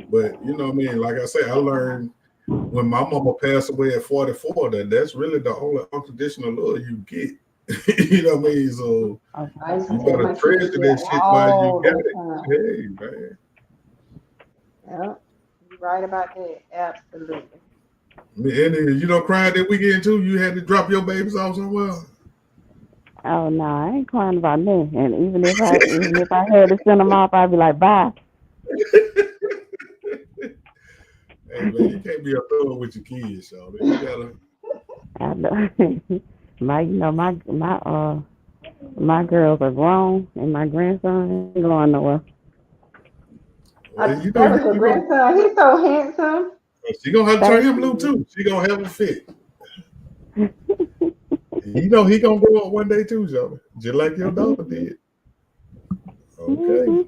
[SPEAKER 1] But you know what I mean? Like I say, I learned when my mama passed away at 44 that that's really the only unconditional love you get. You know what I mean? So
[SPEAKER 2] I used to
[SPEAKER 1] you
[SPEAKER 2] tell
[SPEAKER 1] better
[SPEAKER 2] my kids
[SPEAKER 1] treasure that
[SPEAKER 2] that
[SPEAKER 1] shit while you
[SPEAKER 2] all
[SPEAKER 1] got
[SPEAKER 2] the
[SPEAKER 1] it.
[SPEAKER 2] time.
[SPEAKER 1] Hey man.
[SPEAKER 2] Yeah, you're right about that. Absolutely.
[SPEAKER 1] And then, you know, crying that weekend too, you had to drop your babies off somewhere.
[SPEAKER 3] Oh no, I ain't crying about that. And even if I had to send them off, I'd be like, bye.
[SPEAKER 1] Hey man, you can't be a thug with your kids, so you gotta.
[SPEAKER 3] I know. my girls are grown, and my grandson ain't going nowhere.
[SPEAKER 1] You know,
[SPEAKER 2] That was your grandson. He's so handsome.
[SPEAKER 1] she gonna have to turn
[SPEAKER 3] Thank
[SPEAKER 1] him loose
[SPEAKER 3] you.
[SPEAKER 1] too. She gonna have him fit. You know he gonna grow up one day too, Joe. Just like your daughter did. Okay.
[SPEAKER 3] Mm-hmm.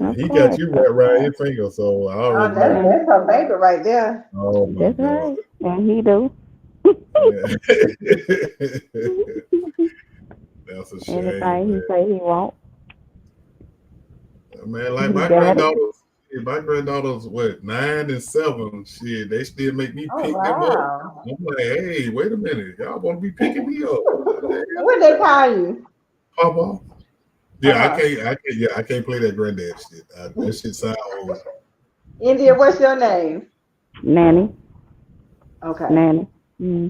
[SPEAKER 3] Of
[SPEAKER 1] He got
[SPEAKER 3] course.
[SPEAKER 1] you
[SPEAKER 3] Of
[SPEAKER 1] right around
[SPEAKER 3] course.
[SPEAKER 1] your finger, so I
[SPEAKER 2] Oh,
[SPEAKER 1] already know.
[SPEAKER 3] And
[SPEAKER 2] that's her baby right there.
[SPEAKER 1] Oh my
[SPEAKER 3] that's
[SPEAKER 1] God.
[SPEAKER 3] right. And he do.
[SPEAKER 1] Yeah. That's a shame,
[SPEAKER 3] Anything he
[SPEAKER 1] man.
[SPEAKER 3] say he won't,
[SPEAKER 1] Man, like
[SPEAKER 3] he got it.
[SPEAKER 1] my granddaughters, what, 9 and 7, shit, they still make me
[SPEAKER 2] Oh
[SPEAKER 1] pick them up.
[SPEAKER 2] wow.
[SPEAKER 1] I'm like, hey, wait a minute, y'all want to be picking me up? What the hell?
[SPEAKER 2] What they call you?
[SPEAKER 1] Papa. Yeah,
[SPEAKER 2] Papa.
[SPEAKER 1] I can't play that granddad shit. That shit sound old.
[SPEAKER 2] India, what's your name?
[SPEAKER 3] Nanny.
[SPEAKER 2] Okay.
[SPEAKER 3] Nanny. Hmm.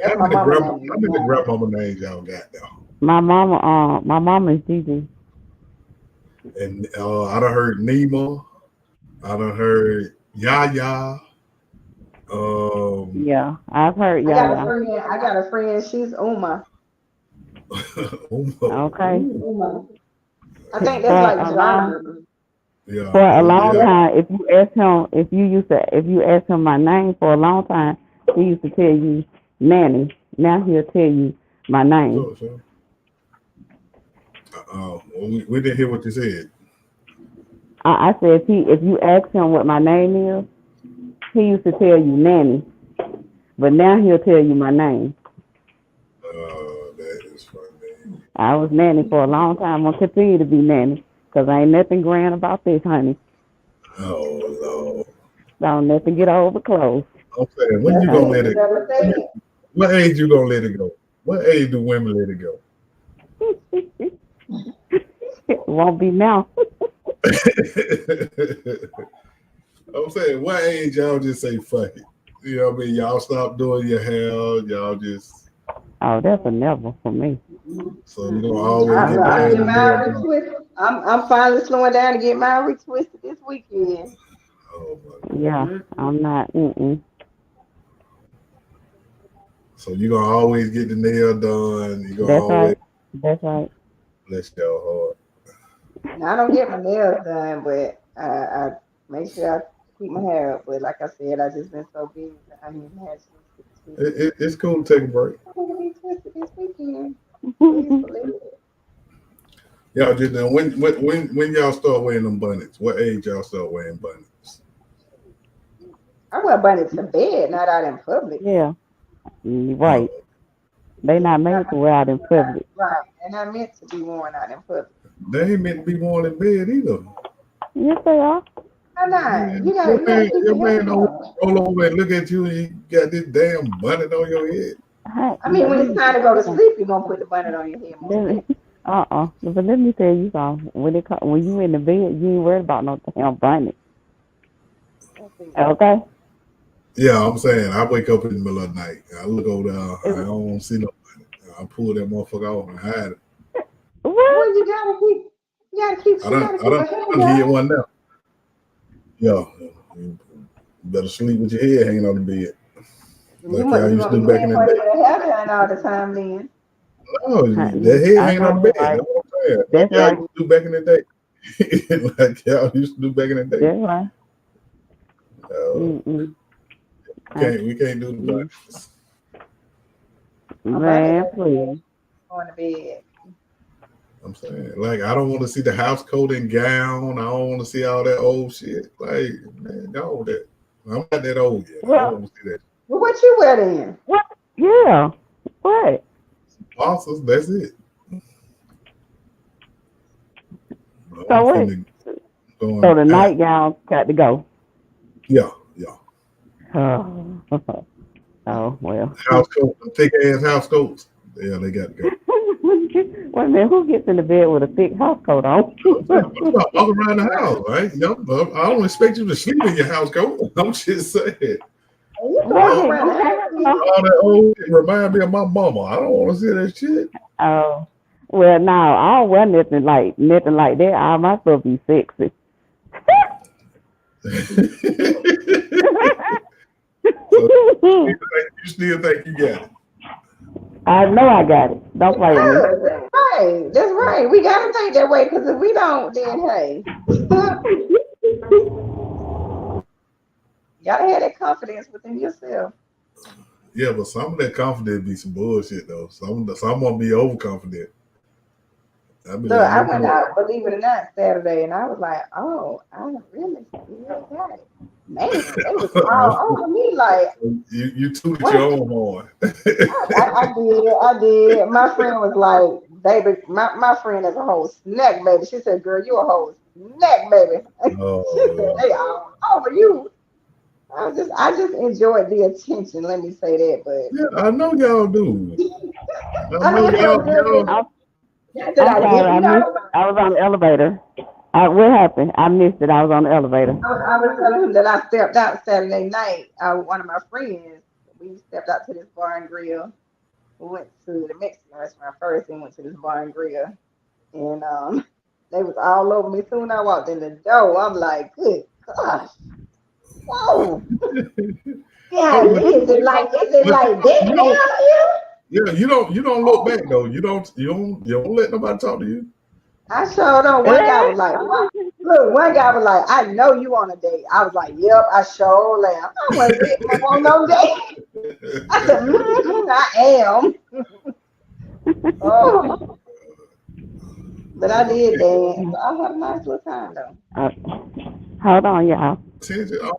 [SPEAKER 2] That's my mama name.
[SPEAKER 1] How many grandmama names y'all got now?
[SPEAKER 3] My mama is Gigi.
[SPEAKER 1] And I done heard Nemo. I done heard Yaya. Um,
[SPEAKER 3] Yeah, I've heard
[SPEAKER 2] I got a
[SPEAKER 3] Yaya.
[SPEAKER 2] friend. I got a friend. She's Uma.
[SPEAKER 3] Okay.
[SPEAKER 2] Uma. I think that's
[SPEAKER 3] For
[SPEAKER 2] like
[SPEAKER 3] a long
[SPEAKER 2] German.
[SPEAKER 3] for
[SPEAKER 1] yeah,
[SPEAKER 3] a long
[SPEAKER 1] yeah.
[SPEAKER 3] time, if you ask him my name for a long time, he used to tell you Nanny. Now he'll tell you my name.
[SPEAKER 1] Sure. We didn't hear what you said.
[SPEAKER 3] I said if you ask him what my name is, he used to tell you Nanny, but now he'll tell you my name.
[SPEAKER 1] That is funny.
[SPEAKER 3] I was Nanny for a long time. I'm gonna continue to be Nanny, 'cause ain't nothing grand about this, honey.
[SPEAKER 1] Oh Lord.
[SPEAKER 3] Don't nothing get over close.
[SPEAKER 1] I'm saying, when
[SPEAKER 2] That's
[SPEAKER 1] you gonna
[SPEAKER 2] it.
[SPEAKER 1] let
[SPEAKER 2] You
[SPEAKER 1] it?
[SPEAKER 2] better say it.
[SPEAKER 1] What age you gonna let it go? What age do women let it go?
[SPEAKER 3] It won't be now.
[SPEAKER 1] I'm saying, what age y'all just say fuck it? You know what I mean? Y'all stop doing your hair. Y'all just
[SPEAKER 3] Oh, that's a never for me.
[SPEAKER 1] so you gonna
[SPEAKER 2] Mm-mm.
[SPEAKER 1] always get the
[SPEAKER 2] I'm
[SPEAKER 1] hair
[SPEAKER 2] getting
[SPEAKER 1] and the nail
[SPEAKER 2] mine
[SPEAKER 1] done.
[SPEAKER 2] retwisted. I'm finally slowing down to get mine retwisted this weekend.
[SPEAKER 1] Oh my God.
[SPEAKER 3] Yeah,
[SPEAKER 2] Mm-mm.
[SPEAKER 3] I'm not. Mm-mm.
[SPEAKER 1] So you gonna always get the nail done. You gonna
[SPEAKER 3] That's
[SPEAKER 1] always
[SPEAKER 3] right. That's right.
[SPEAKER 1] bless y'all
[SPEAKER 2] Now I don't get my nails done, but I make sure I keep my hair up. But like I said, I just been so busy. I haven't had a chance to get twisted.
[SPEAKER 1] It's cool to take a break.
[SPEAKER 2] I'm gonna be twisted this weekend. Please believe it.
[SPEAKER 1] Y'all just done when y'all start wearing them bunnies? What age y'all start wearing bunnies?
[SPEAKER 2] I wear bunnies to bed, not out in public.
[SPEAKER 3] Yeah, right.
[SPEAKER 1] Oh,
[SPEAKER 3] They not
[SPEAKER 2] Not
[SPEAKER 3] made to wear out in public.
[SPEAKER 2] right. They're not meant to be worn out in public.
[SPEAKER 1] they ain't meant to be worn in bed either.
[SPEAKER 3] Yes, they are.
[SPEAKER 2] Why not?
[SPEAKER 1] Man, your
[SPEAKER 2] You gotta
[SPEAKER 1] man,
[SPEAKER 2] keep
[SPEAKER 1] your
[SPEAKER 2] your
[SPEAKER 1] man
[SPEAKER 2] hair
[SPEAKER 1] don't
[SPEAKER 2] on.
[SPEAKER 1] roll over and look at you and you got this damn bunny on your head.
[SPEAKER 3] Hey,
[SPEAKER 2] I mean, when it's time to go to sleep, you're gonna put the bonnet on your head most
[SPEAKER 3] let me,
[SPEAKER 2] definitely.
[SPEAKER 3] But let me tell you something. When you in the bed, you ain't worried about no damn bunny.
[SPEAKER 2] That's it.
[SPEAKER 3] Okay.
[SPEAKER 1] Yeah, I'm saying I wake up in the middle of the night. I look over there, I don't see no bunny. I pull that motherfucker off and hide it.
[SPEAKER 3] What?
[SPEAKER 2] Well, she gotta keep her hair
[SPEAKER 1] I done hit
[SPEAKER 2] done.
[SPEAKER 1] one now. Yeah, you better sleep with your head hanging on the bed, like y'all
[SPEAKER 2] You
[SPEAKER 1] used
[SPEAKER 2] gonna
[SPEAKER 1] to
[SPEAKER 2] be
[SPEAKER 1] do back
[SPEAKER 2] paying
[SPEAKER 1] in the
[SPEAKER 2] for
[SPEAKER 1] day.
[SPEAKER 2] your hair done all the time then.
[SPEAKER 1] No,
[SPEAKER 3] Honey,
[SPEAKER 1] that head
[SPEAKER 3] I
[SPEAKER 1] hanging on
[SPEAKER 3] know
[SPEAKER 1] the
[SPEAKER 3] that's
[SPEAKER 1] bed.
[SPEAKER 3] right.
[SPEAKER 1] That's what I'm saying. Like
[SPEAKER 3] That's
[SPEAKER 1] y'all
[SPEAKER 3] right.
[SPEAKER 1] used to do back in the day. Like y'all used to do back in the day.
[SPEAKER 3] That's right.
[SPEAKER 1] Uh,
[SPEAKER 3] Mm-mm. I,
[SPEAKER 1] we can't do the
[SPEAKER 3] mm,
[SPEAKER 1] bunnies.
[SPEAKER 2] My bonnet
[SPEAKER 3] man,
[SPEAKER 2] doesn't
[SPEAKER 3] please.
[SPEAKER 2] going to bed.
[SPEAKER 1] I'm saying, like, I don't want to see the house coat and gown. I don't want to see all that old shit. Like, man, go with that. I'm not that old yet. I don't
[SPEAKER 3] Well,
[SPEAKER 1] want to see that.
[SPEAKER 2] Well, what you wear then?
[SPEAKER 3] what? Yeah. What?
[SPEAKER 1] Bosses, that's it.
[SPEAKER 3] So
[SPEAKER 1] I'm
[SPEAKER 3] what?
[SPEAKER 1] finna
[SPEAKER 3] So
[SPEAKER 1] going
[SPEAKER 3] the
[SPEAKER 1] out.
[SPEAKER 3] nightgown got to go.
[SPEAKER 1] Yeah.
[SPEAKER 3] Oh, oh well.
[SPEAKER 1] House coat, thick ass house coats. Yeah, they got to go.
[SPEAKER 3] Wait a minute, who gets in the bed with a thick house coat on?
[SPEAKER 1] I'm about walking around the house, right? I don't expect you to sleep in your house coat. I'm just saying.
[SPEAKER 2] And you can
[SPEAKER 3] Wait a
[SPEAKER 2] walk
[SPEAKER 1] All,
[SPEAKER 3] minute,
[SPEAKER 2] around the
[SPEAKER 3] don't they
[SPEAKER 2] house
[SPEAKER 3] have
[SPEAKER 2] with
[SPEAKER 3] no?
[SPEAKER 1] all that old shit remind me of my mama. I don't want to see that shit.
[SPEAKER 3] Oh, well, no, I don't wear nothing like that. All my stuff be sexy.
[SPEAKER 1] So you still think you got it?
[SPEAKER 3] I know I got it. Don't play with me.
[SPEAKER 2] us. That's right. That's right. We gotta think that way because if we don't, then hey. Gotta have that confidence within yourself.
[SPEAKER 1] Yeah, but some of that confidence be some bullshit though. Some won't be overconfident. I be
[SPEAKER 2] Look,
[SPEAKER 1] like,
[SPEAKER 2] I
[SPEAKER 1] look
[SPEAKER 2] went
[SPEAKER 1] at
[SPEAKER 2] out, believe it or not, Saturday, and I was like, oh, I really still got it. Man, they was all over me like,
[SPEAKER 1] you tooted your
[SPEAKER 2] what?
[SPEAKER 1] own horn.
[SPEAKER 2] I did. My friend was like, baby, my friend is a whole snack baby. She said, girl, you a whole snack baby. She said,
[SPEAKER 1] Oh,
[SPEAKER 2] they all over you. I just enjoyed the attention, let me say that, but
[SPEAKER 1] yeah, I know y'all do. I
[SPEAKER 2] I
[SPEAKER 1] know
[SPEAKER 2] mean, it felt
[SPEAKER 1] y'all,
[SPEAKER 2] good
[SPEAKER 1] y'all.
[SPEAKER 2] that
[SPEAKER 3] I'm
[SPEAKER 2] I
[SPEAKER 3] sorry,
[SPEAKER 2] didn't know.
[SPEAKER 3] I was on the elevator. What happened? I missed it. I was on the elevator.
[SPEAKER 2] I was telling him that I stepped out Saturday night. One of my friends, we stepped out to this bar and grill. We went to the Mexican restaurant first and went to this bar and grill. And they was all over me. Soon I walked in the door, I'm like, good gosh, whoa.
[SPEAKER 1] Hey,
[SPEAKER 2] Yeah,
[SPEAKER 1] but
[SPEAKER 2] is it
[SPEAKER 1] but
[SPEAKER 2] like that
[SPEAKER 1] you
[SPEAKER 2] down
[SPEAKER 1] don't.
[SPEAKER 2] here?
[SPEAKER 1] Yeah, you don't look back though. You don't let nobody talk to you.
[SPEAKER 2] I showed on one guy was like, what? Look, one guy was like, I know you on a date. I was like, yep, I sure am. I wasn't on no date. I said, I am. Oh, but I did dance. I had a nice little time though.
[SPEAKER 3] Uh, hold on, y'all.
[SPEAKER 1] Attention. I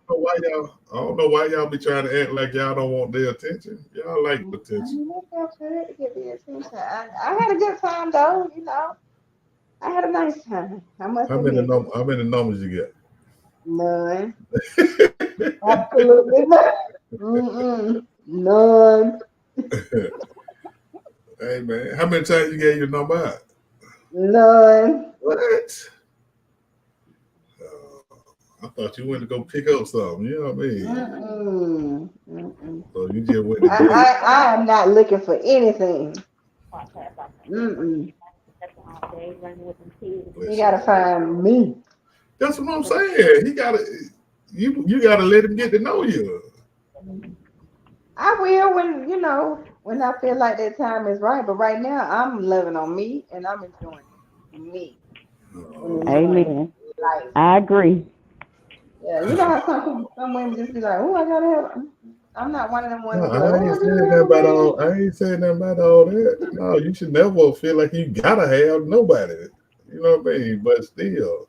[SPEAKER 1] don't know why y'all be trying to act like y'all don't want their attention. Y'all like
[SPEAKER 2] I
[SPEAKER 1] attention.
[SPEAKER 2] mean, it felt good to get the attention. I had a good time though, you know. I had a nice time. I must admit.
[SPEAKER 1] How many numbers you get?
[SPEAKER 2] None. Absolutely none. Mm-mm. None.
[SPEAKER 1] Hey man, how many times you gave your number out?
[SPEAKER 2] None.
[SPEAKER 1] What? I thought you went to go pick up something. You know what I mean?
[SPEAKER 2] Mm-mm. Mm-mm.
[SPEAKER 1] So you just went to
[SPEAKER 2] I,
[SPEAKER 1] do it.
[SPEAKER 2] I am not looking for anything. Mm-mm. You
[SPEAKER 1] Bless you.
[SPEAKER 2] gotta find me.
[SPEAKER 1] That's what I'm saying. You gotta let him get to know you.
[SPEAKER 2] I will when I feel like that time is right. But right now, I'm loving on me and I'm enjoying me and
[SPEAKER 1] Oh,
[SPEAKER 2] enjoying
[SPEAKER 3] Amen.
[SPEAKER 2] life.
[SPEAKER 3] I agree.
[SPEAKER 2] Yeah, you know how some women just be like, oh, I gotta have. I'm not one of them ones
[SPEAKER 1] no,
[SPEAKER 2] that be like,
[SPEAKER 1] I
[SPEAKER 2] oh,
[SPEAKER 1] ain't
[SPEAKER 2] I gotta
[SPEAKER 1] saying
[SPEAKER 2] have
[SPEAKER 1] nothing
[SPEAKER 2] a
[SPEAKER 1] about
[SPEAKER 2] man.
[SPEAKER 1] all. I ain't saying nothing about all that. No, you should never feel like you gotta have nobody. You know what I mean? But still,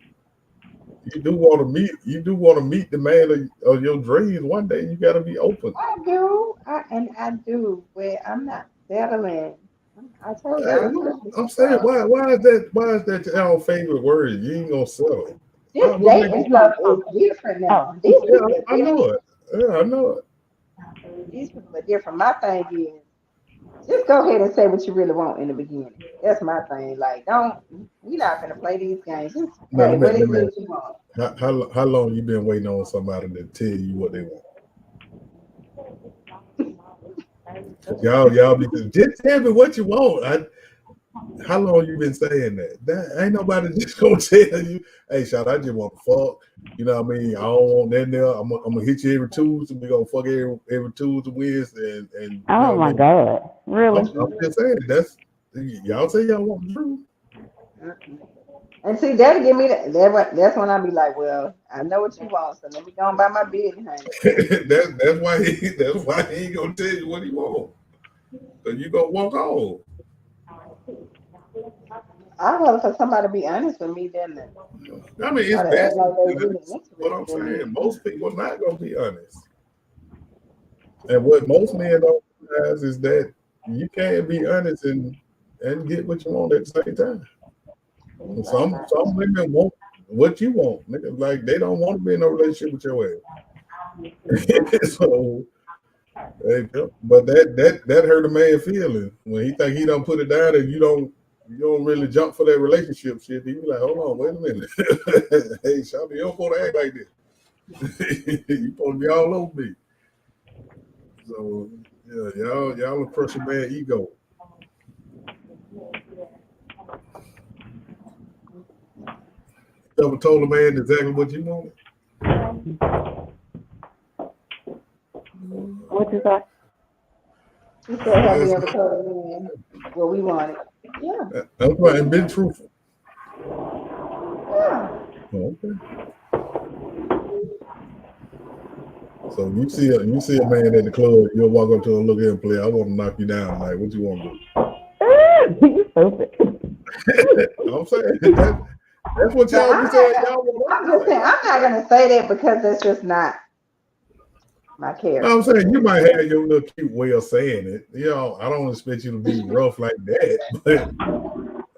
[SPEAKER 1] you do want to meet. You do want to meet the man of your dreams one day. You gotta be open.
[SPEAKER 2] I do, but I'm not settling. I told you,
[SPEAKER 1] Hey,
[SPEAKER 2] I don't
[SPEAKER 1] look,
[SPEAKER 2] trust this
[SPEAKER 1] I'm saying,
[SPEAKER 2] stuff.
[SPEAKER 1] why is that our favorite word? You ain't gonna sell it.
[SPEAKER 2] This
[SPEAKER 1] What make
[SPEAKER 2] dating
[SPEAKER 1] you?
[SPEAKER 2] stuff is different
[SPEAKER 3] Oh,
[SPEAKER 2] now. These
[SPEAKER 1] Yeah,
[SPEAKER 2] people are
[SPEAKER 1] I know
[SPEAKER 2] different.
[SPEAKER 1] it. Yeah, I know it.
[SPEAKER 2] These people are different. My thing is, just go ahead and say what you really want in the beginning. That's my thing. Like, don't we're not gonna play these games. Just
[SPEAKER 1] Now
[SPEAKER 2] say
[SPEAKER 1] let me
[SPEAKER 2] what
[SPEAKER 1] let
[SPEAKER 2] is
[SPEAKER 1] me.
[SPEAKER 2] it you want.
[SPEAKER 1] How long you been waiting on somebody to tell you what they want? Y'all be just tell me what you want. How long you been saying that? That ain't nobody just gonna tell you, hey, shot, I just want to fuck. You know what I mean? I don't want that there. I'm gonna hit you every Tuesday. We gonna fuck every Tuesday, Wednesday, and you
[SPEAKER 3] oh
[SPEAKER 1] know what I
[SPEAKER 3] my
[SPEAKER 1] mean?
[SPEAKER 3] God. Really?
[SPEAKER 1] I'm just saying that's y'all say y'all want the truth.
[SPEAKER 2] Mm-mm. And see, that'll give me that's when I be like, well, I know what you want, so let me go on by my business, honey.
[SPEAKER 1] That's why he ain't gonna tell you what he want. So you gonna walk off.
[SPEAKER 2] I'd rather for somebody to be honest with me than to
[SPEAKER 1] I mean,
[SPEAKER 2] try
[SPEAKER 1] it's
[SPEAKER 2] to act
[SPEAKER 1] best to
[SPEAKER 2] like they
[SPEAKER 1] be
[SPEAKER 2] really
[SPEAKER 1] honest. What I'm
[SPEAKER 2] interested in me.
[SPEAKER 1] saying, most people not gonna be honest. And what most men don't realize is that you can't be honest and get what you want at the same time. And
[SPEAKER 2] You're right about
[SPEAKER 1] some
[SPEAKER 2] that.
[SPEAKER 1] women want what you want. Nigga. Like they don't want to be in a relationship with your ass. So but that hurt a man feeling when he think he don't put it down and you don't really jump for that relationship shit. He be like, hold on, wait a minute. Hey, Shawty, you don't want to act like this. You supposed to be all over me. So yeah, y'all will crush a man ego. You ever told a man exactly what you wanted?
[SPEAKER 3] What you say?
[SPEAKER 2] He said, have we
[SPEAKER 1] That's
[SPEAKER 2] ever told a man what we wanted? Yeah,
[SPEAKER 1] that's right, and been truthful.
[SPEAKER 2] yeah.
[SPEAKER 1] Okay. So you see a man at the club, you'll walk up to him, look at him, play. I want to knock you down tonight. What you want to do?
[SPEAKER 3] You stupid.
[SPEAKER 1] I'm saying that's what
[SPEAKER 2] But
[SPEAKER 1] y'all be saying. Y'all want us
[SPEAKER 2] I'm
[SPEAKER 1] to
[SPEAKER 2] just
[SPEAKER 1] say.
[SPEAKER 2] saying, I'm not gonna say that because that's just not my
[SPEAKER 1] No, I'm saying
[SPEAKER 2] character.
[SPEAKER 1] you might have your little cute way of saying it. I don't expect you to be rough like that, but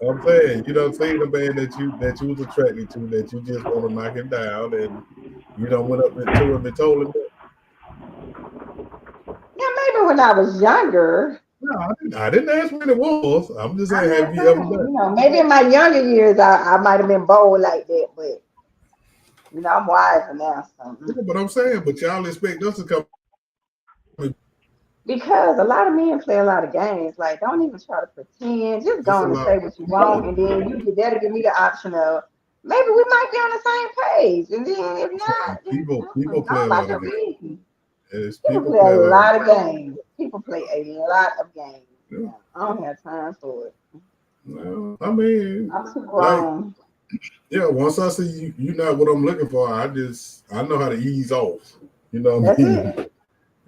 [SPEAKER 1] I'm saying, saying a man that you was attracted to, that you just want to knock him down, and you don't went up to him and told him that.
[SPEAKER 2] Yeah, maybe when I was younger.
[SPEAKER 1] No, I didn't ask when it was. I'm just saying,
[SPEAKER 2] I'm
[SPEAKER 1] have
[SPEAKER 2] just
[SPEAKER 1] you ever
[SPEAKER 2] saying,
[SPEAKER 1] done
[SPEAKER 2] maybe in my younger years I might have been bold like that, but I'm wiser now. So.
[SPEAKER 1] it? Yeah, but I'm saying, but y'all expect us to come.
[SPEAKER 2] Because a lot of men play a lot of games. Like, don't even try to pretend. Just
[SPEAKER 1] It's
[SPEAKER 2] go
[SPEAKER 1] a
[SPEAKER 2] on and
[SPEAKER 1] lot.
[SPEAKER 2] say what you want, and then that'll give me the option of maybe we might be on the same page. And then if
[SPEAKER 1] I'm saying
[SPEAKER 2] not, then
[SPEAKER 1] people
[SPEAKER 2] go
[SPEAKER 1] play a
[SPEAKER 2] about
[SPEAKER 1] lot of
[SPEAKER 2] your
[SPEAKER 1] games.
[SPEAKER 2] business.
[SPEAKER 1] Yes,
[SPEAKER 2] People
[SPEAKER 1] people
[SPEAKER 2] play a
[SPEAKER 1] play a lot of
[SPEAKER 2] lot of games. People play a lot of games.
[SPEAKER 1] games.
[SPEAKER 2] Now, I don't have time for it.
[SPEAKER 1] No, I mean,
[SPEAKER 2] I'm too
[SPEAKER 1] like,
[SPEAKER 2] grown.
[SPEAKER 1] yeah, once I see you not what I'm looking for, I know how to ease off. You know what I
[SPEAKER 2] That's
[SPEAKER 1] mean?
[SPEAKER 2] it.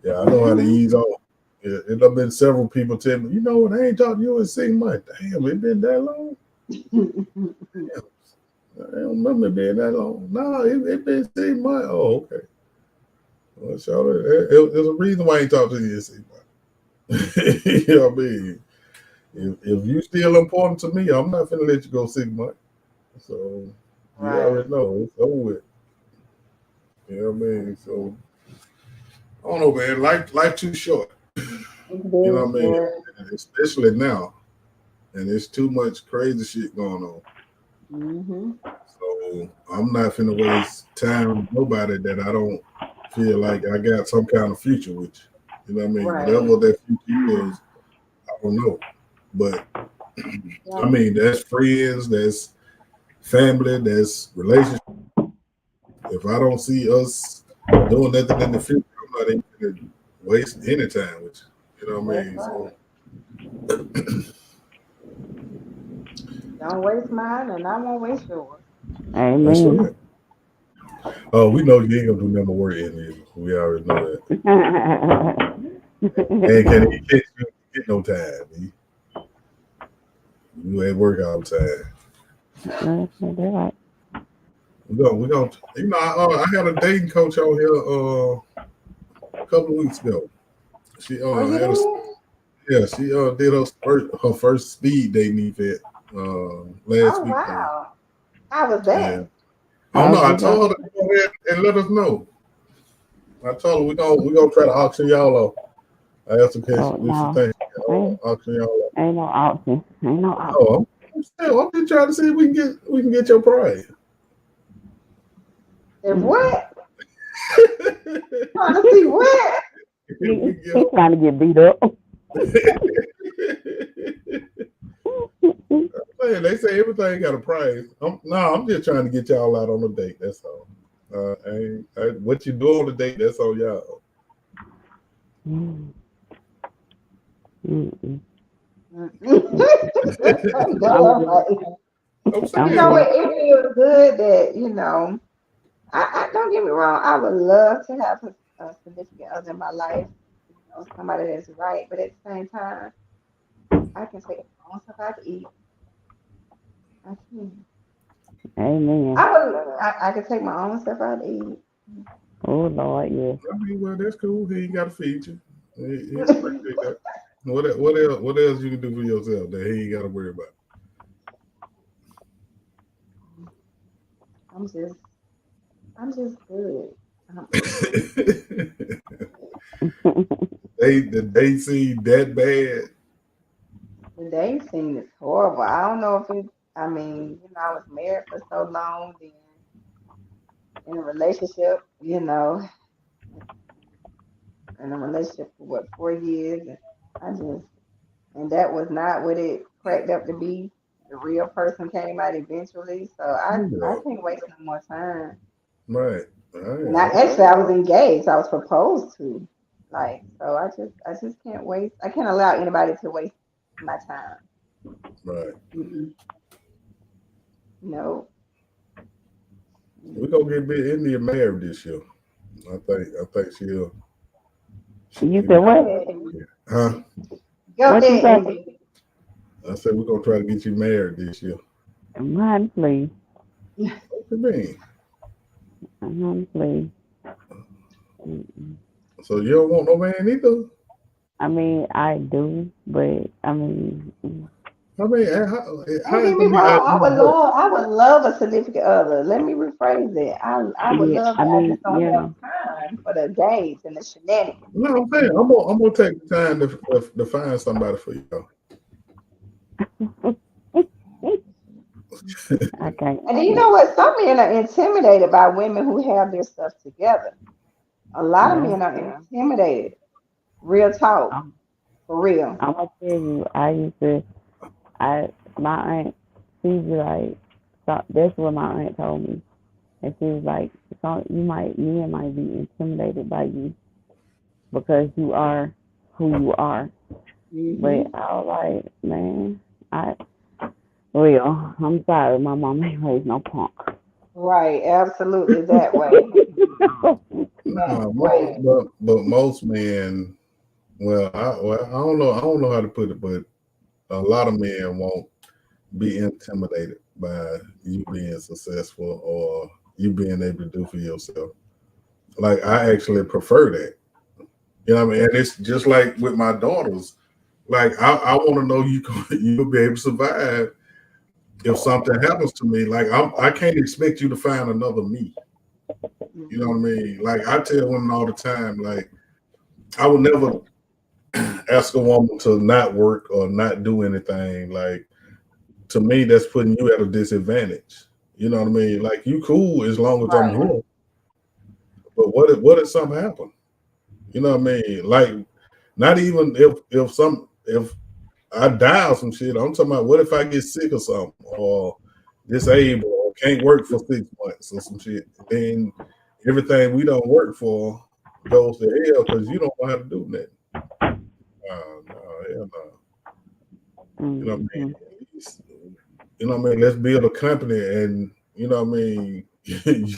[SPEAKER 1] Yeah, I know how to
[SPEAKER 2] Hmm.
[SPEAKER 1] ease off. Yeah, it have been several people tell me, what, I ain't talked to you in 6 months. Damn, it been that long? I don't remember it being that long. No, it been 6 months. Oh, okay. Well, there's a reason why I ain't talked to you in 6 months. You know what I mean? If you still important to me, I'm not finna let you go 6 months. So you
[SPEAKER 2] Right.
[SPEAKER 1] already know it's over with. You know what I mean? So I don't know, man. Life too short.
[SPEAKER 2] It's
[SPEAKER 1] You
[SPEAKER 2] very
[SPEAKER 1] know what I mean?
[SPEAKER 2] short.
[SPEAKER 1] And especially now, and there's too much crazy shit going on.
[SPEAKER 2] Hmm.
[SPEAKER 1] So I'm not finna waste time with nobody that I don't feel like I got some kind of future with you. You know what I mean?
[SPEAKER 2] Right.
[SPEAKER 1] Whatever that future is, I don't know. But I
[SPEAKER 2] Right.
[SPEAKER 1] mean, that's friends, that's family, that's relationship. If I don't see us doing nothing in the future, I'm not even gonna waste any time with you. You know what I
[SPEAKER 2] That's
[SPEAKER 1] mean? So
[SPEAKER 2] right. Don't waste mine, and I won't waste yours.
[SPEAKER 1] that's
[SPEAKER 3] Amen.
[SPEAKER 1] right. Oh, we know you ain't gonna do nothing but work in here. We already know that. And can he catch you get no time? You at work all the time.
[SPEAKER 3] They're right.
[SPEAKER 1] We gonna I had a dating coach on here a couple of weeks ago. She
[SPEAKER 2] Oh, you
[SPEAKER 1] had a
[SPEAKER 2] did?
[SPEAKER 1] yeah, she did her first speed dating event last
[SPEAKER 2] Oh,
[SPEAKER 1] weekend.
[SPEAKER 2] wow. How was
[SPEAKER 1] Yeah.
[SPEAKER 2] that?
[SPEAKER 1] I don't
[SPEAKER 3] How's
[SPEAKER 1] know. I
[SPEAKER 3] it go?
[SPEAKER 1] told her to go ahead and let us know. I told her we gonna try to auction y'all off. I asked her
[SPEAKER 3] Oh
[SPEAKER 1] if she
[SPEAKER 3] no,
[SPEAKER 1] thinks she can
[SPEAKER 3] ain't,
[SPEAKER 1] auction y'all off.
[SPEAKER 3] ain't no option. Ain't no
[SPEAKER 1] No,
[SPEAKER 3] option.
[SPEAKER 1] I'm just trying to see if we can get your prize.
[SPEAKER 2] If
[SPEAKER 3] Mm-mm.
[SPEAKER 2] what? Trying to see what?
[SPEAKER 1] If we get
[SPEAKER 3] He trying to get beat up.
[SPEAKER 1] man, they say everything got a price. I'm just trying to get y'all out on a date. That's all. What you do on the date, that's on y'all.
[SPEAKER 3] Mm, mm-mm. I'm
[SPEAKER 2] Damn
[SPEAKER 3] good.
[SPEAKER 2] right.
[SPEAKER 1] I'm
[SPEAKER 2] You
[SPEAKER 3] I'm
[SPEAKER 1] saying,
[SPEAKER 2] know
[SPEAKER 1] but
[SPEAKER 2] what?
[SPEAKER 3] good.
[SPEAKER 2] It feels good that, I don't get me wrong. I would love to have a significant other in my life, somebody that's right. But at the same time, I can take my own stuff out to eat. I can.
[SPEAKER 3] Amen.
[SPEAKER 2] I can take my own stuff out to eat.
[SPEAKER 3] Oh Lord, yeah.
[SPEAKER 1] I mean, well, that's cool. He ain't got to feed you. He appreciate that. What else you can do for yourself that he ain't got to worry about?
[SPEAKER 2] I'm just, I'm just good. Um,
[SPEAKER 1] They see that bad.
[SPEAKER 2] the dating scene is horrible. I don't know if it. I mean, I was married for so long, then in a relationship, in a relationship for what 4 years, and I just, and that was not what it cracked up to be. The real person came out eventually, so I
[SPEAKER 1] Yeah,
[SPEAKER 2] can't waste no more time.
[SPEAKER 1] right.
[SPEAKER 2] And I
[SPEAKER 1] Right.
[SPEAKER 2] actually I was engaged. I was proposed to. Like, so I just can't waste. I can't allow anybody to waste my time.
[SPEAKER 1] Right.
[SPEAKER 2] Mm-mm. No.
[SPEAKER 1] We're gonna get Big India married this year. I think she'll.
[SPEAKER 3] You
[SPEAKER 1] You
[SPEAKER 3] said
[SPEAKER 1] know,
[SPEAKER 2] Go
[SPEAKER 3] what?
[SPEAKER 2] ahead.
[SPEAKER 1] huh?
[SPEAKER 2] Go
[SPEAKER 3] What you
[SPEAKER 2] ahead,
[SPEAKER 3] say?
[SPEAKER 2] Indy.
[SPEAKER 1] I said we're gonna try to get you married this year.
[SPEAKER 3] Honestly,
[SPEAKER 1] What you mean?
[SPEAKER 3] honestly. Mm-mm.
[SPEAKER 1] So you don't want no man either?
[SPEAKER 3] I mean, I do, but I mean,
[SPEAKER 1] I mean, how
[SPEAKER 2] Don't
[SPEAKER 1] is
[SPEAKER 2] get
[SPEAKER 1] gonna
[SPEAKER 2] me
[SPEAKER 1] be
[SPEAKER 2] wrong.
[SPEAKER 1] ideal work?
[SPEAKER 2] I would love a significant other. Let me rephrase it. I would
[SPEAKER 3] yeah.
[SPEAKER 2] love
[SPEAKER 3] I
[SPEAKER 2] that. I
[SPEAKER 3] mean,
[SPEAKER 2] just don't
[SPEAKER 3] yeah.
[SPEAKER 2] have time for the games and the shenanigans.
[SPEAKER 1] No, I'm saying I'm gonna take the time to find somebody for y'all.
[SPEAKER 3] I can't.
[SPEAKER 2] And then you know what? Some men are intimidated by women who have their stuff together. A lot of
[SPEAKER 3] Yeah.
[SPEAKER 2] men are intimidated. Real talk,
[SPEAKER 3] I'm,
[SPEAKER 2] for real.
[SPEAKER 3] I'm gonna tell you. I used to. My aunt. She's like. So that's what my aunt told me. And she was like, so men might be intimidated by you because you are who you are. But
[SPEAKER 2] Hmm.
[SPEAKER 3] I was like, man, I well, I'm sorry, my mom ain't raised no punk.
[SPEAKER 2] Right, absolutely that way. That
[SPEAKER 1] No,
[SPEAKER 2] way.
[SPEAKER 1] but most men. Well, I don't know how to put it, but a lot of men won't be intimidated by you being successful or you being able to do for yourself. Like I actually prefer that. You know what I mean? And it's just like with my daughters. Like I want to know you'll be able to survive if something happens to me. Like I can't expect you to find another me. You know what I
[SPEAKER 2] Hmm.
[SPEAKER 1] mean? Like I tell women all the time, like I would never ask a woman to not work or not do anything. Like to me, that's putting you at a disadvantage. You know what I mean? Like you cool as long as I'm
[SPEAKER 2] Right.
[SPEAKER 1] here. But what if something happen? You know what I mean? Like not even if I die or some shit. I'm talking about what if I get sick or something or disabled or can't work for 6 months or some shit. Then everything we don't work for goes to hell because you don't know how to do that. No, hell no. You know what I
[SPEAKER 3] Hmm.
[SPEAKER 1] mean? You know what I mean? Let's build a company and you know what I mean?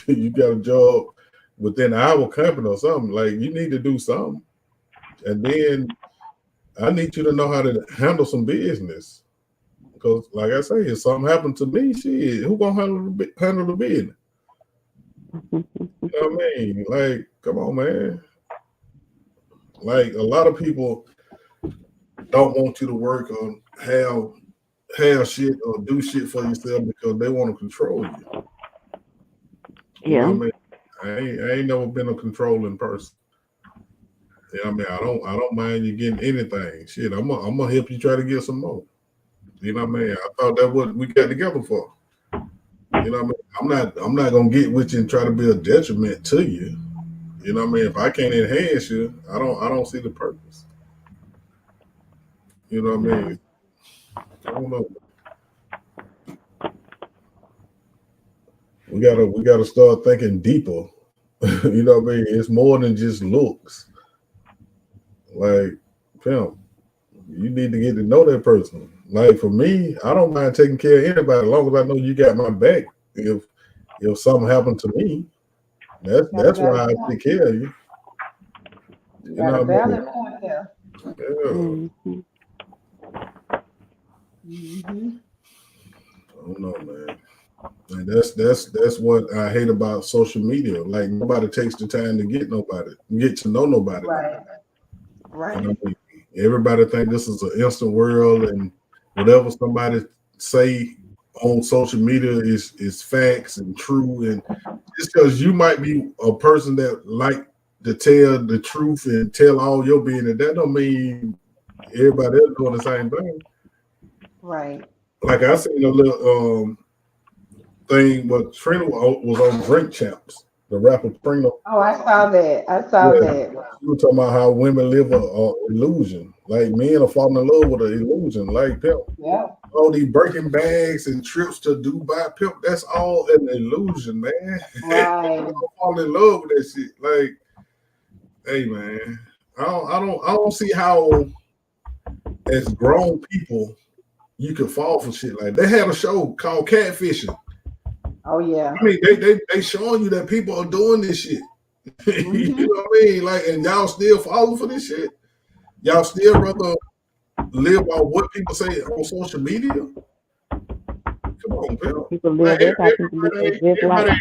[SPEAKER 1] You got a job within our company or something. Like you need to do something. And then I need you to know how to handle some business. Because like I say, if something happened to me, shit, who gonna handle the business? You know what I mean? Like, come on, man. Like a lot of people don't want you to work on have shit or do shit for yourself because they want to control you. You know
[SPEAKER 3] Yeah.
[SPEAKER 1] what I mean? I ain't never been a controlling person. You know what I mean? I don't mind you getting anything. Shit, I'm gonna help you try to get some more. You know what I mean? I thought that what we got together for. You know what I mean? I'm not gonna get with you and try to be a detriment to you. You know what I mean? If I can't enhance you, I don't see the purpose. You know what I mean? I don't know. We gotta start thinking deeper. You know what I mean? It's more than just looks. Like, pimp, you need to get to know that person. Like for me, I don't mind taking care of anybody as long as I know you got my back. If something happened to me,
[SPEAKER 2] Got a
[SPEAKER 1] that's why
[SPEAKER 2] valid
[SPEAKER 1] I
[SPEAKER 2] point.
[SPEAKER 1] take care of you.
[SPEAKER 2] You
[SPEAKER 1] You
[SPEAKER 2] got a
[SPEAKER 1] know what I mean?
[SPEAKER 2] valid point there.
[SPEAKER 1] Yeah.
[SPEAKER 3] Hmm.
[SPEAKER 2] Hmm.
[SPEAKER 1] I don't know, man. And that's what I hate about social media. Like nobody takes the time to get to know nobody no
[SPEAKER 2] Right.
[SPEAKER 1] more. You know
[SPEAKER 2] Right.
[SPEAKER 1] what I mean? Everybody think this is an instant world, and whatever somebody say on social media is facts and true. And just because you might be a person that like to tell the truth and tell all your business, that don't mean everybody else doing the same thing.
[SPEAKER 2] Right.
[SPEAKER 1] Like I seen a little thing, but Trina was on Drink Champs, the rapper Trina.
[SPEAKER 2] Oh, I saw that. I saw
[SPEAKER 1] Yeah,
[SPEAKER 2] that.
[SPEAKER 1] you were talking about how women live a illusion. Like men are falling in love with an illusion. Like pimp,
[SPEAKER 2] Yeah.
[SPEAKER 1] all these Birkin bags and trips to Dubai, pimp. That's all an illusion, man.
[SPEAKER 2] Right.
[SPEAKER 1] Don't fall in love with that shit. Like, hey, man, I don't see how as grown people you could fall for shit like. They had a show called Catfishing.
[SPEAKER 2] Oh yeah.
[SPEAKER 1] I mean, they showing you that people are doing this shit. You know what I mean? Like, and y'all still falling for this shit. Y'all still rather live on what people say on social media. Come on, Bill.
[SPEAKER 3] People
[SPEAKER 1] Like
[SPEAKER 3] live, that's how people live, just like.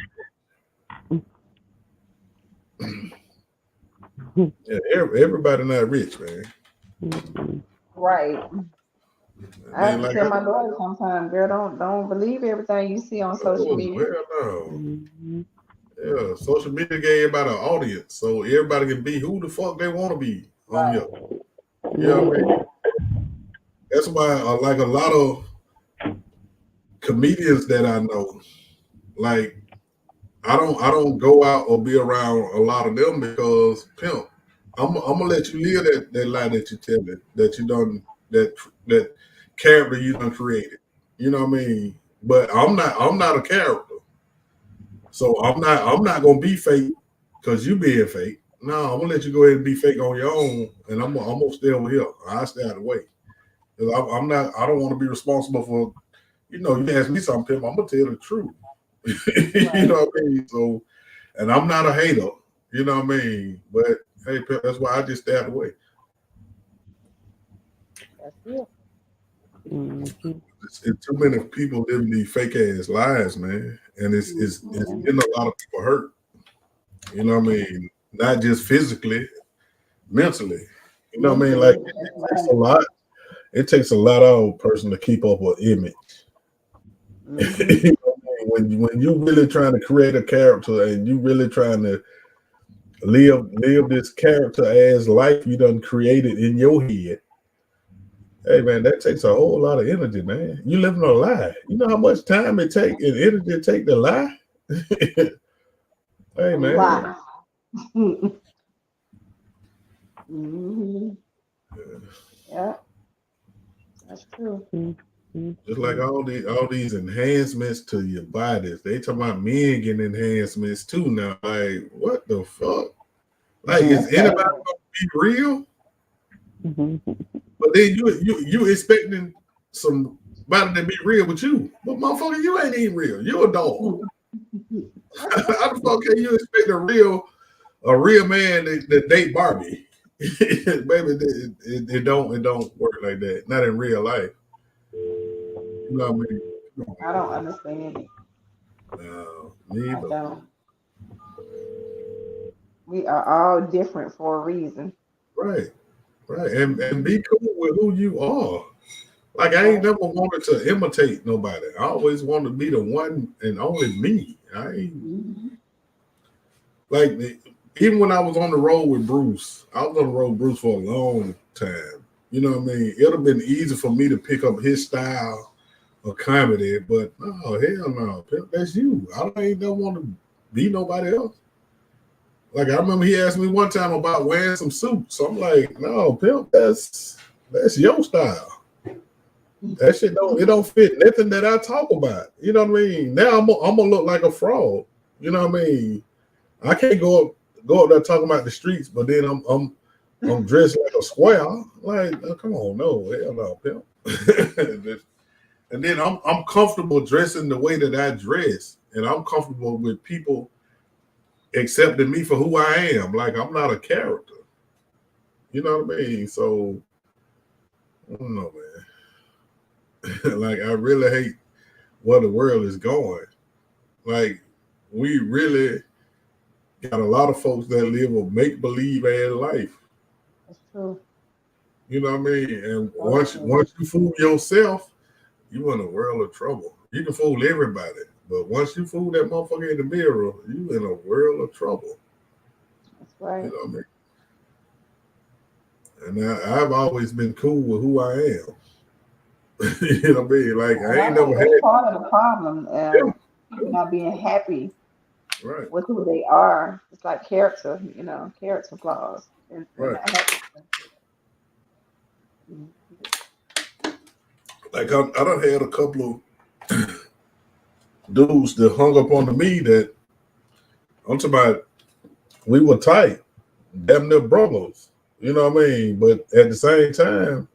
[SPEAKER 1] Yeah, everybody not rich, man.
[SPEAKER 2] Right. I have
[SPEAKER 1] Man,
[SPEAKER 2] to
[SPEAKER 1] like
[SPEAKER 2] tell my daughter sometimes, girl, don't believe everything you see on social
[SPEAKER 1] oh,
[SPEAKER 2] media.
[SPEAKER 1] well, no. Yeah, social media gave everybody an audience, so everybody can be who the fuck they want to be on here. You know what I mean? That's why, like a lot of comedians that I know, like I don't go out or be around a lot of them because pimp. I'm gonna let you live that lie that you tell it that you done that character you done created. You know what I mean? But I'm not a character, so I'm not gonna be fake because you being fake. No, I'm gonna let you go ahead and be fake on your own, and I'm gonna stay over here. I stay out of the way. 'Cause I'm not. I don't want to be responsible for. You ask me something, pimp. I'm gonna tell the truth. You know what I mean? So, and I'm not a hater. You know what I mean? But hey, pimp, that's why I just stay out of the way.
[SPEAKER 2] That's it.
[SPEAKER 1] It's too many people living these fake ass lives, man, and it's getting a lot of people hurt. You know what I mean? Not just physically, mentally. You know what I mean? Like
[SPEAKER 2] Mentally, that's
[SPEAKER 1] it takes
[SPEAKER 2] right.
[SPEAKER 1] a lot. It takes a lot of a person to keep up an image. You know what I mean? When you really trying to create a character and you really trying to live this character as life you done created in your head. Hey man, that takes a whole lot of energy, man. You living a lie. You know how much time it take and energy it take to lie? Hey
[SPEAKER 2] A
[SPEAKER 1] man.
[SPEAKER 2] lot. Hmm. Yeah, that's true.
[SPEAKER 1] Just like all these enhancements to your bodies. They talking about men getting enhancements too now. Like, what the fuck? Like, is
[SPEAKER 2] That's
[SPEAKER 1] anybody
[SPEAKER 2] sad.
[SPEAKER 1] gonna be real? But then you expecting somebody to be real with you. But motherfucker, you ain't even real. You a dog. How the fuck can you expect a real man to date Barbie? Baby, it don't work like that. Not in real life. You know what I mean?
[SPEAKER 2] I don't understand it.
[SPEAKER 1] No,
[SPEAKER 2] I
[SPEAKER 1] neither.
[SPEAKER 2] don't. We are all different for a reason.
[SPEAKER 1] Right, right. And be cool with who you are. Like I ain't
[SPEAKER 2] Right.
[SPEAKER 1] never wanted to imitate nobody. I always wanted to be the one and only me. I ain't
[SPEAKER 2] Hmm.
[SPEAKER 1] like even when I was on the road with Bruce, I was on the road with Bruce for a long time. You know what I mean? It'd have been easy for me to pick up his style of comedy, but no, hell no, Pimp, that's you. I ain't never want to be nobody else. Like I remember he asked me one time about wearing some suits. I'm like, no, Pimp, that's your style. That shit don't fit nothing that I talk about. You know what I mean? Now I'm gonna look like a fraud. You know what I mean? I can't go up there talking about the streets, but then I'm dressed like a square. Like, oh, come on, no, hell no, pimp. And then I'm comfortable dressing the way that I dress, and I'm comfortable with people accepting me for who I am. Like I'm not a character. You know what I mean? So I don't know, man. Like I really hate where the world is going. Like we really got a lot of folks that live a make believe ass life.
[SPEAKER 2] That's true.
[SPEAKER 1] You know what I mean? And
[SPEAKER 2] So
[SPEAKER 1] once
[SPEAKER 2] true.
[SPEAKER 1] once you fool yourself, you in a world of trouble. You can fool everybody, but once you fool that motherfucker in the mirror, you in a world of trouble.
[SPEAKER 2] That's
[SPEAKER 1] You
[SPEAKER 2] right.
[SPEAKER 1] know what I mean? And I've always been cool with who I am. You know what I mean? Like
[SPEAKER 2] And
[SPEAKER 1] I
[SPEAKER 2] I
[SPEAKER 1] ain't never
[SPEAKER 2] think
[SPEAKER 1] had
[SPEAKER 2] that's part of the problem.
[SPEAKER 1] yeah,
[SPEAKER 2] People not being happy
[SPEAKER 1] right,
[SPEAKER 2] with who they are. It's like character, character flaws and
[SPEAKER 1] right.
[SPEAKER 2] not happy. Mhm.
[SPEAKER 1] Like I done had a couple of dudes that hung up on me that I'm talking about we were tight, damn near brothers. You know what I mean? But at the same time,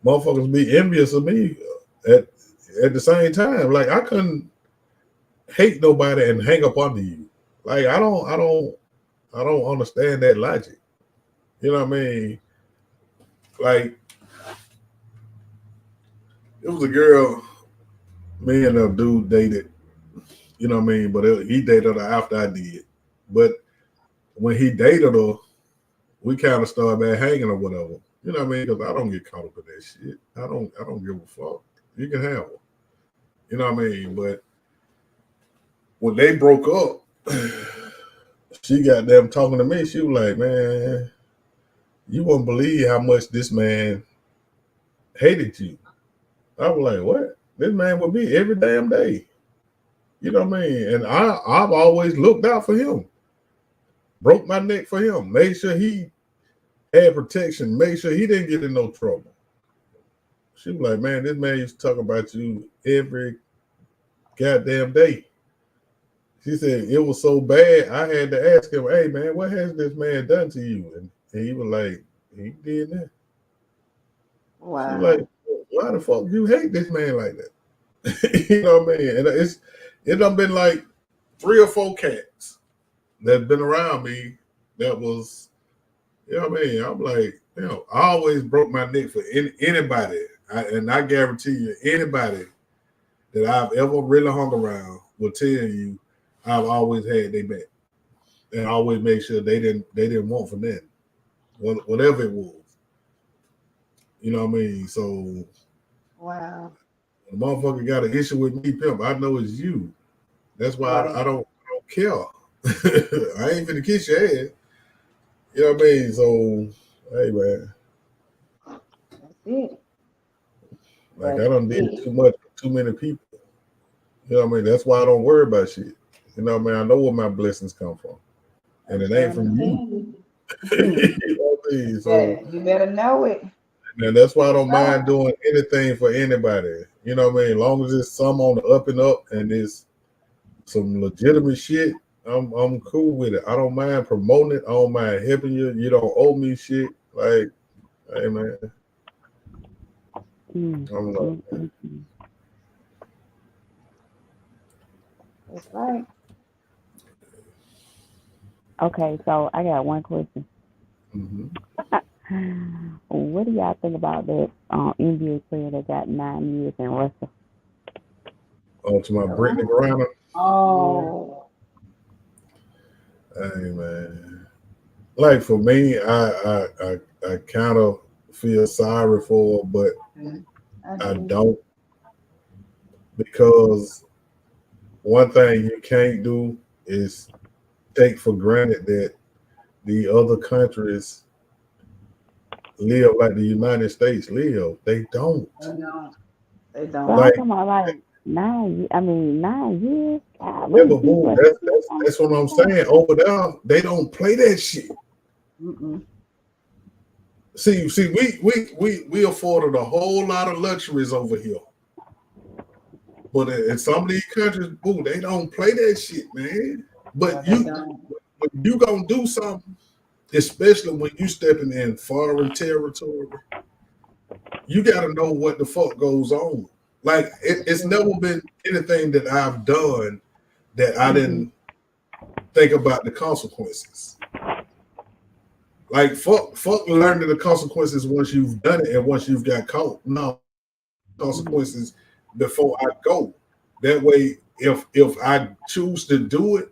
[SPEAKER 1] motherfuckers be envious of me at the same time. Like I couldn't hate nobody and hang up under you. Like I don't understand that logic. You know what I mean? Like it was a girl, me and a dude dated. You know what I mean? But he dated her after I did. But when he dated her, we kind of started back hanging or whatever. You know what I mean? Because I don't get caught up in that shit. I don't give a fuck. You can have her. You know what I mean? But when they broke up, she got them talking to me. She was like, "Man, you wouldn't believe how much this man hated you." I was like, "What? This man would be every damn day." You know what I mean? And I've always looked out for him, broke my neck for him, made sure he had protection, made sure he didn't get in no trouble. She was like, "Man, this man used to talk about you every goddamn day." She said it was so bad, I had to ask him, "Hey man, what has this man done to you?" And he was like, "He did that." She was like,
[SPEAKER 2] Wow.
[SPEAKER 1] "Why the fuck you hate this man like that?" You know what I mean? And it done been like 3 or 4 cats that's been around me that was, you know what I mean? I'm like, I always broke my neck for anybody. And I guarantee you, anybody that I've ever really hung around will tell you I've always had their back. And I always make sure they didn't want for nothing. Whatever it was. You know what I mean? So
[SPEAKER 2] Wow.
[SPEAKER 1] the motherfucker got an issue with me, pimp. I know it's you. That's why I
[SPEAKER 2] Right.
[SPEAKER 1] don't care. I ain't finna kiss your ass. You know what I mean? So, hey man,
[SPEAKER 2] That's it.
[SPEAKER 1] like
[SPEAKER 2] That's
[SPEAKER 1] I done did
[SPEAKER 2] it.
[SPEAKER 1] too much for too many people. You know what I mean? That's why I don't worry about shit. You know what I mean? I know where my blessings come from, and
[SPEAKER 2] I'm
[SPEAKER 1] it ain't
[SPEAKER 2] trying to
[SPEAKER 1] from you.
[SPEAKER 2] tell you.
[SPEAKER 1] You know what I mean? So,
[SPEAKER 2] You better know it.
[SPEAKER 1] man, that's why I
[SPEAKER 2] You
[SPEAKER 1] don't
[SPEAKER 2] know
[SPEAKER 1] mind doing anything for anybody. You know what I mean? As long as it's some on the up and up and it's some legitimate shit, I'm cool with it. I don't mind promoting it. I don't mind helping you. You don't owe me shit. Like, hey man,
[SPEAKER 3] Mm,
[SPEAKER 1] I'm like,
[SPEAKER 3] mm, mm, mm.
[SPEAKER 2] That's right.
[SPEAKER 3] Okay, so I got one question.
[SPEAKER 1] mm-hmm.
[SPEAKER 3] What do y'all think about that NBA player that got 9 years in Russia?
[SPEAKER 1] On to my Brittany
[SPEAKER 2] Oh.
[SPEAKER 1] Griner.
[SPEAKER 3] Yeah.
[SPEAKER 2] Oh.
[SPEAKER 1] Hey man, like for me, I kind of feel sorry for her, but
[SPEAKER 2] Mm, I
[SPEAKER 1] I
[SPEAKER 2] do.
[SPEAKER 1] don't because one thing you can't do is take for granted that the other countries live like the United States live. They don't.
[SPEAKER 2] They don't. They
[SPEAKER 3] But
[SPEAKER 2] don't.
[SPEAKER 3] I'm
[SPEAKER 1] Like,
[SPEAKER 3] talking about like 9 years. I mean, 9 years.
[SPEAKER 1] yeah,
[SPEAKER 3] Golly,
[SPEAKER 1] but
[SPEAKER 3] people
[SPEAKER 1] boom,
[SPEAKER 3] are
[SPEAKER 1] that's what I'm saying. Over there, they don't play that shit.
[SPEAKER 2] Mm-mm.
[SPEAKER 1] See, we afforded a whole lot of luxuries over here. But in some of these countries, boo, they don't play that shit, man.
[SPEAKER 2] No,
[SPEAKER 1] But
[SPEAKER 2] they don't.
[SPEAKER 1] when you gonna do something, especially when you stepping in foreign territory, you got to know what the fuck goes on. Like it's never been anything that I've done that I
[SPEAKER 2] Mm-hmm.
[SPEAKER 1] didn't think about the consequences. Like fuck learning the consequences once you've done it and once you've got caught. No
[SPEAKER 3] mm,
[SPEAKER 1] consequences before I go. That way, if I choose to do it,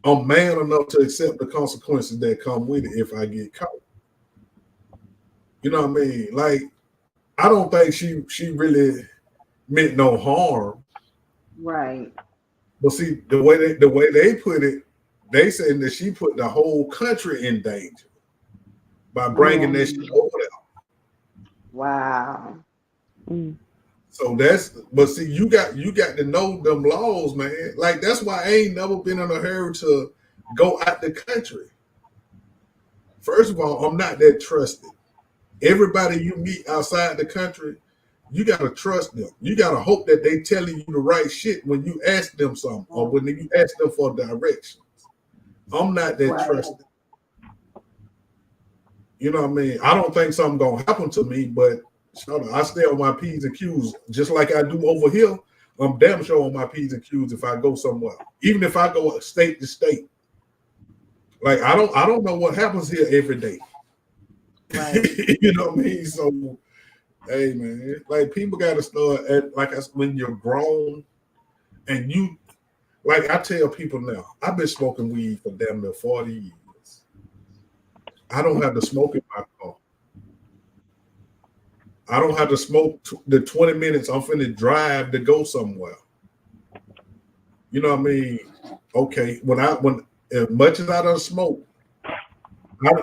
[SPEAKER 1] I'm man enough to accept the consequences that come with it if I get caught. You know what I mean? Like I don't think she really meant no harm.
[SPEAKER 2] Right.
[SPEAKER 1] But see, the way they put it, they saying that she put the whole country in danger by bringing that shit
[SPEAKER 2] Mm.
[SPEAKER 1] over there.
[SPEAKER 2] Wow.
[SPEAKER 3] mm,
[SPEAKER 1] So but see, you got to know them laws, man. Like that's why I ain't never been in a hurry to go out the country. First of all, I'm not that trusted. Everybody you meet outside the country, you gotta trust them. You gotta hope that they telling you the right shit when you ask them something or when you ask them for directions. I'm not that
[SPEAKER 2] Right.
[SPEAKER 1] trusted. You know what I mean? I don't think something gonna happen to me, but I stay on my P's and Q's just like I do over here. I'm damn sure on my P's and Q's if I go somewhere, even if I go state to state. Like I don't know what happens here every day.
[SPEAKER 2] Right.
[SPEAKER 1] You know what I mean? So, hey man, like people got to start at like when you're grown and you like I tell people now, I've been smoking weed for damn near 40 years. I don't have to smoke in my car. I don't have to smoke the 20 minutes I'm finna drive to go somewhere. You know what I mean? Okay, when as much as I done smoke,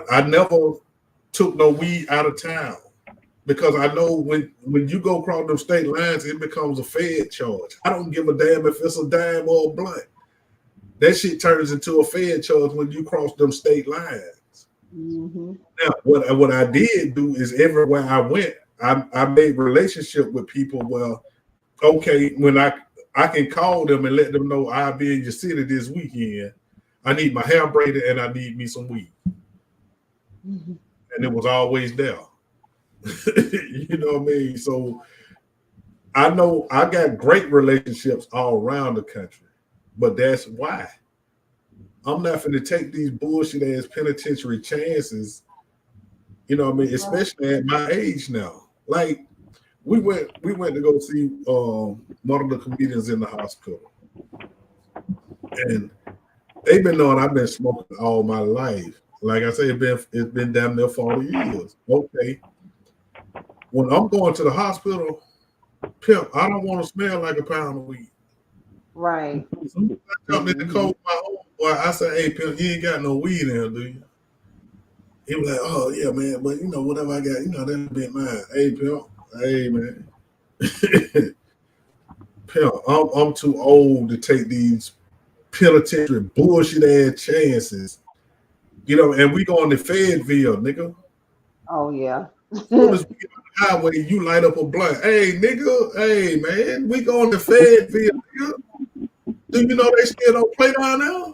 [SPEAKER 1] I never took no weed out of town because I know when you go across them state lines, it becomes a Fed charge. I don't give a damn if it's a dime or a blunt. That shit turns into a Fed charge when you cross them state lines.
[SPEAKER 2] Mm-hmm.
[SPEAKER 1] Now, what I did do is everywhere I went, I made relationship with people. Well, okay, when I can call them and let them know I'll be in your city this weekend. I need my hair braided and I need me some weed.
[SPEAKER 2] Mm-hmm.
[SPEAKER 1] And it was always there. You know what I mean? So I know I got great relationships all around the country, but that's why I'm not going to take these bullshit ass penitentiary chances. You know what I mean? Especially at my age now. Like we went to go see one of the comedians in the hospital, and they've been knowing I've been smoking all my life. Like I say, it's been damn near 40 years. Okay. When I'm going to the hospital, pimp, I don't want to smell like a pound of weed.
[SPEAKER 2] Right.
[SPEAKER 1] So I jumped in the cold my own boy. I said, hey pimp, you ain't got no weed in here, do you? He was like, oh yeah, man, but you know, whatever I got, you know, that'll be mine. Hey pimp, hey man. Pimp, I'm too old to take these penitentiary bullshit ass chances. You know, and we go on the Fayetteville, nigga.
[SPEAKER 2] Oh yeah.
[SPEAKER 1] As soon as we get on the highway, you light up a blunt. Hey, nigga, hey man, we go on the Fayetteville, nigga. Do you know they still don't play down there?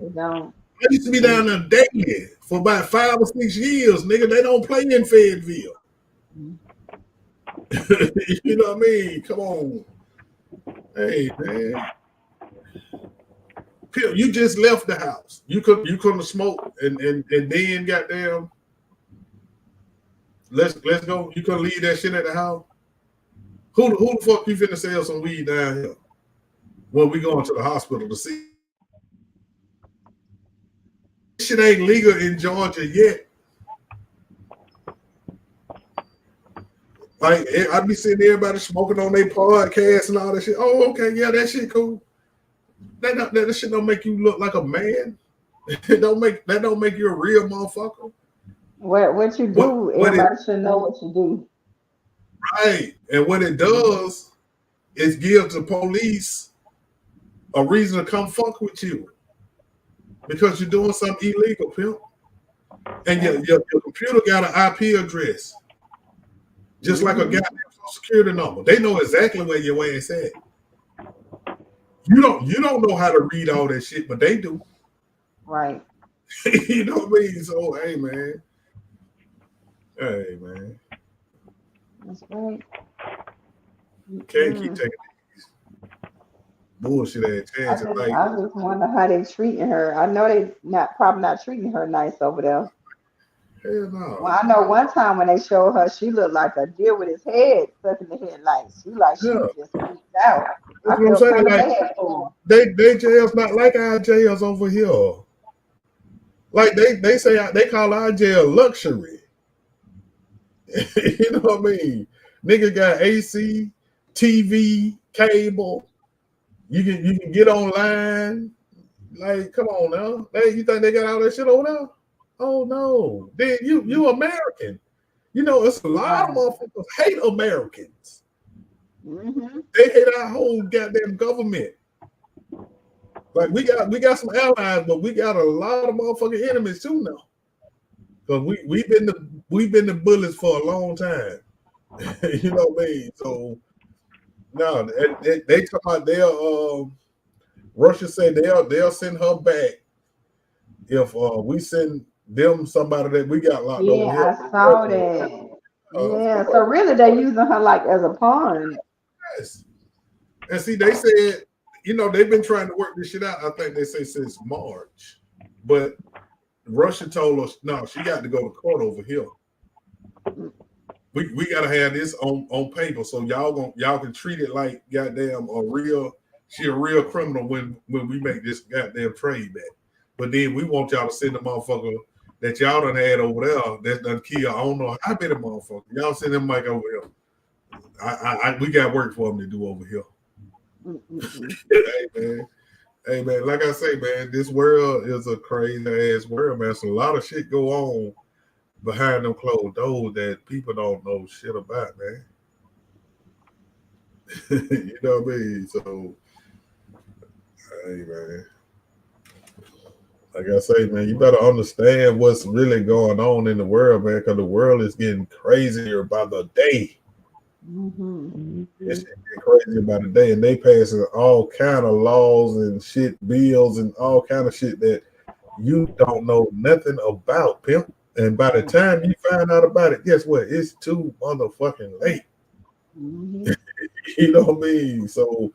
[SPEAKER 2] They don't.
[SPEAKER 1] I used to be down there daily for about 5 or 6 years, nigga. They don't play in Fayetteville. You know what I mean? Come on. Hey man. You just left the house. You couldn't have smoked and then goddamn. Let's go. You couldn't leave that shit at the house. Who the fuck you finna sell some weed down here? When we going to the hospital to see. This shit ain't legal in Georgia yet. Like I be seeing everybody smoking on their podcast and all that shit. Oh, okay, yeah, that shit cool. That shit don't make you look like a man. That don't make you a real motherfucker.
[SPEAKER 2] What you do, everybody should know what you do.
[SPEAKER 1] Right. And what it does is give the police a reason to come fuck with you. Because you're doing something illegal, pimp. And your computer got an IP address. Just like a goddamn social security number. They know exactly where your ass at. You don't know how to read all that shit, but they do.
[SPEAKER 2] Right.
[SPEAKER 1] You know what I mean? So hey man. Hey man.
[SPEAKER 2] That's right.
[SPEAKER 1] Can't keep taking these bullshit ass chances.
[SPEAKER 2] I just wonder how they treating her. I know they probably not treating her nice over there.
[SPEAKER 1] Hell no.
[SPEAKER 2] Well, I know one time when they showed her, she looked like a deer with his head stuck in the headlights. She just freaked out.
[SPEAKER 1] That's
[SPEAKER 2] I
[SPEAKER 1] what I'm
[SPEAKER 2] feel
[SPEAKER 1] saying.
[SPEAKER 2] kind of
[SPEAKER 1] Like,
[SPEAKER 2] bad for her.
[SPEAKER 1] they jails not like our jails over here. Like they say they call our jail luxury. You know what I mean? Nigga got AC, TV, cable. You can get online. Like, come on now. Hey, you think they got all that shit over there? Oh no. Then you American. You know, it's a lot of motherfuckers hate Americans.
[SPEAKER 2] Mm-hmm.
[SPEAKER 1] They hate our whole goddamn government. Like we got some allies, but we got a lot of motherfucking enemies too now. Because we've been the bullies for a long time. You know what I mean? So no, they talk about they'll Russia said they'll send her back if we send them somebody that we got locked over here.
[SPEAKER 2] Yeah, I saw that. Yeah, so really they're using her like as a pawn.
[SPEAKER 1] Yes. And see, they said, they've been trying to work this shit out. I think they say since March, but Russia told us no, she got to go to court over here. We gotta have this on paper, so y'all can treat it like goddamn she a real criminal when we make this goddamn trade back. But then we want y'all to send the motherfucker that y'all done had over there that's done kill. I don't know how many motherfuckers. Y'all send them Mike over here. We got work for them to do over here. Hey man, like I say, man, this world is a crazy ass world, man. So a lot of shit go on behind them closed doors that people don't know shit about, man. You know what I mean? So, hey man, like I say, man, you better understand what's really going on in the world, man, because the world is getting crazier by the day. It's getting crazier by the day, and they passing all kind of laws and shit, bills and all kind of shit that you don't know nothing about, pimp. And by the time you find out about it, guess what? It's too motherfucking late. You know what I mean? So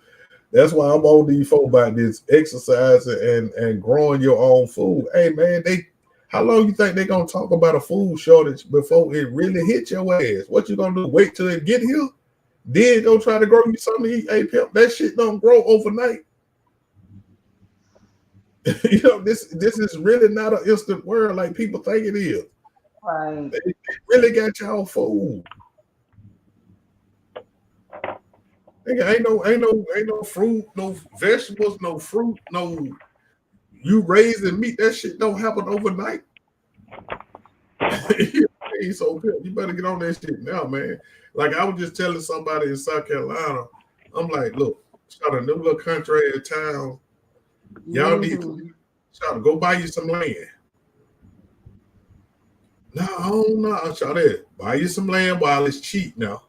[SPEAKER 1] that's why I'm on these folks about this exercising and growing your own food. Hey man, how long you think they're gonna talk about a food shortage before it really hit your ass? What you gonna do? Wait till it get here? Then go try to grow you something to eat. Hey pimp, that shit don't grow overnight. This is really not an instant world like people think it is.
[SPEAKER 2] Right.
[SPEAKER 1] They really got y'all food. Ain't no fruit, no vegetables, no fruit, no you raising meat. That shit don't happen overnight. So you better get on that shit now, man. Like I was just telling somebody in South Carolina, I'm like, look, start a new little country in town. Y'all need to go buy you some land. No, shout it. Buy you some land while it's cheap now.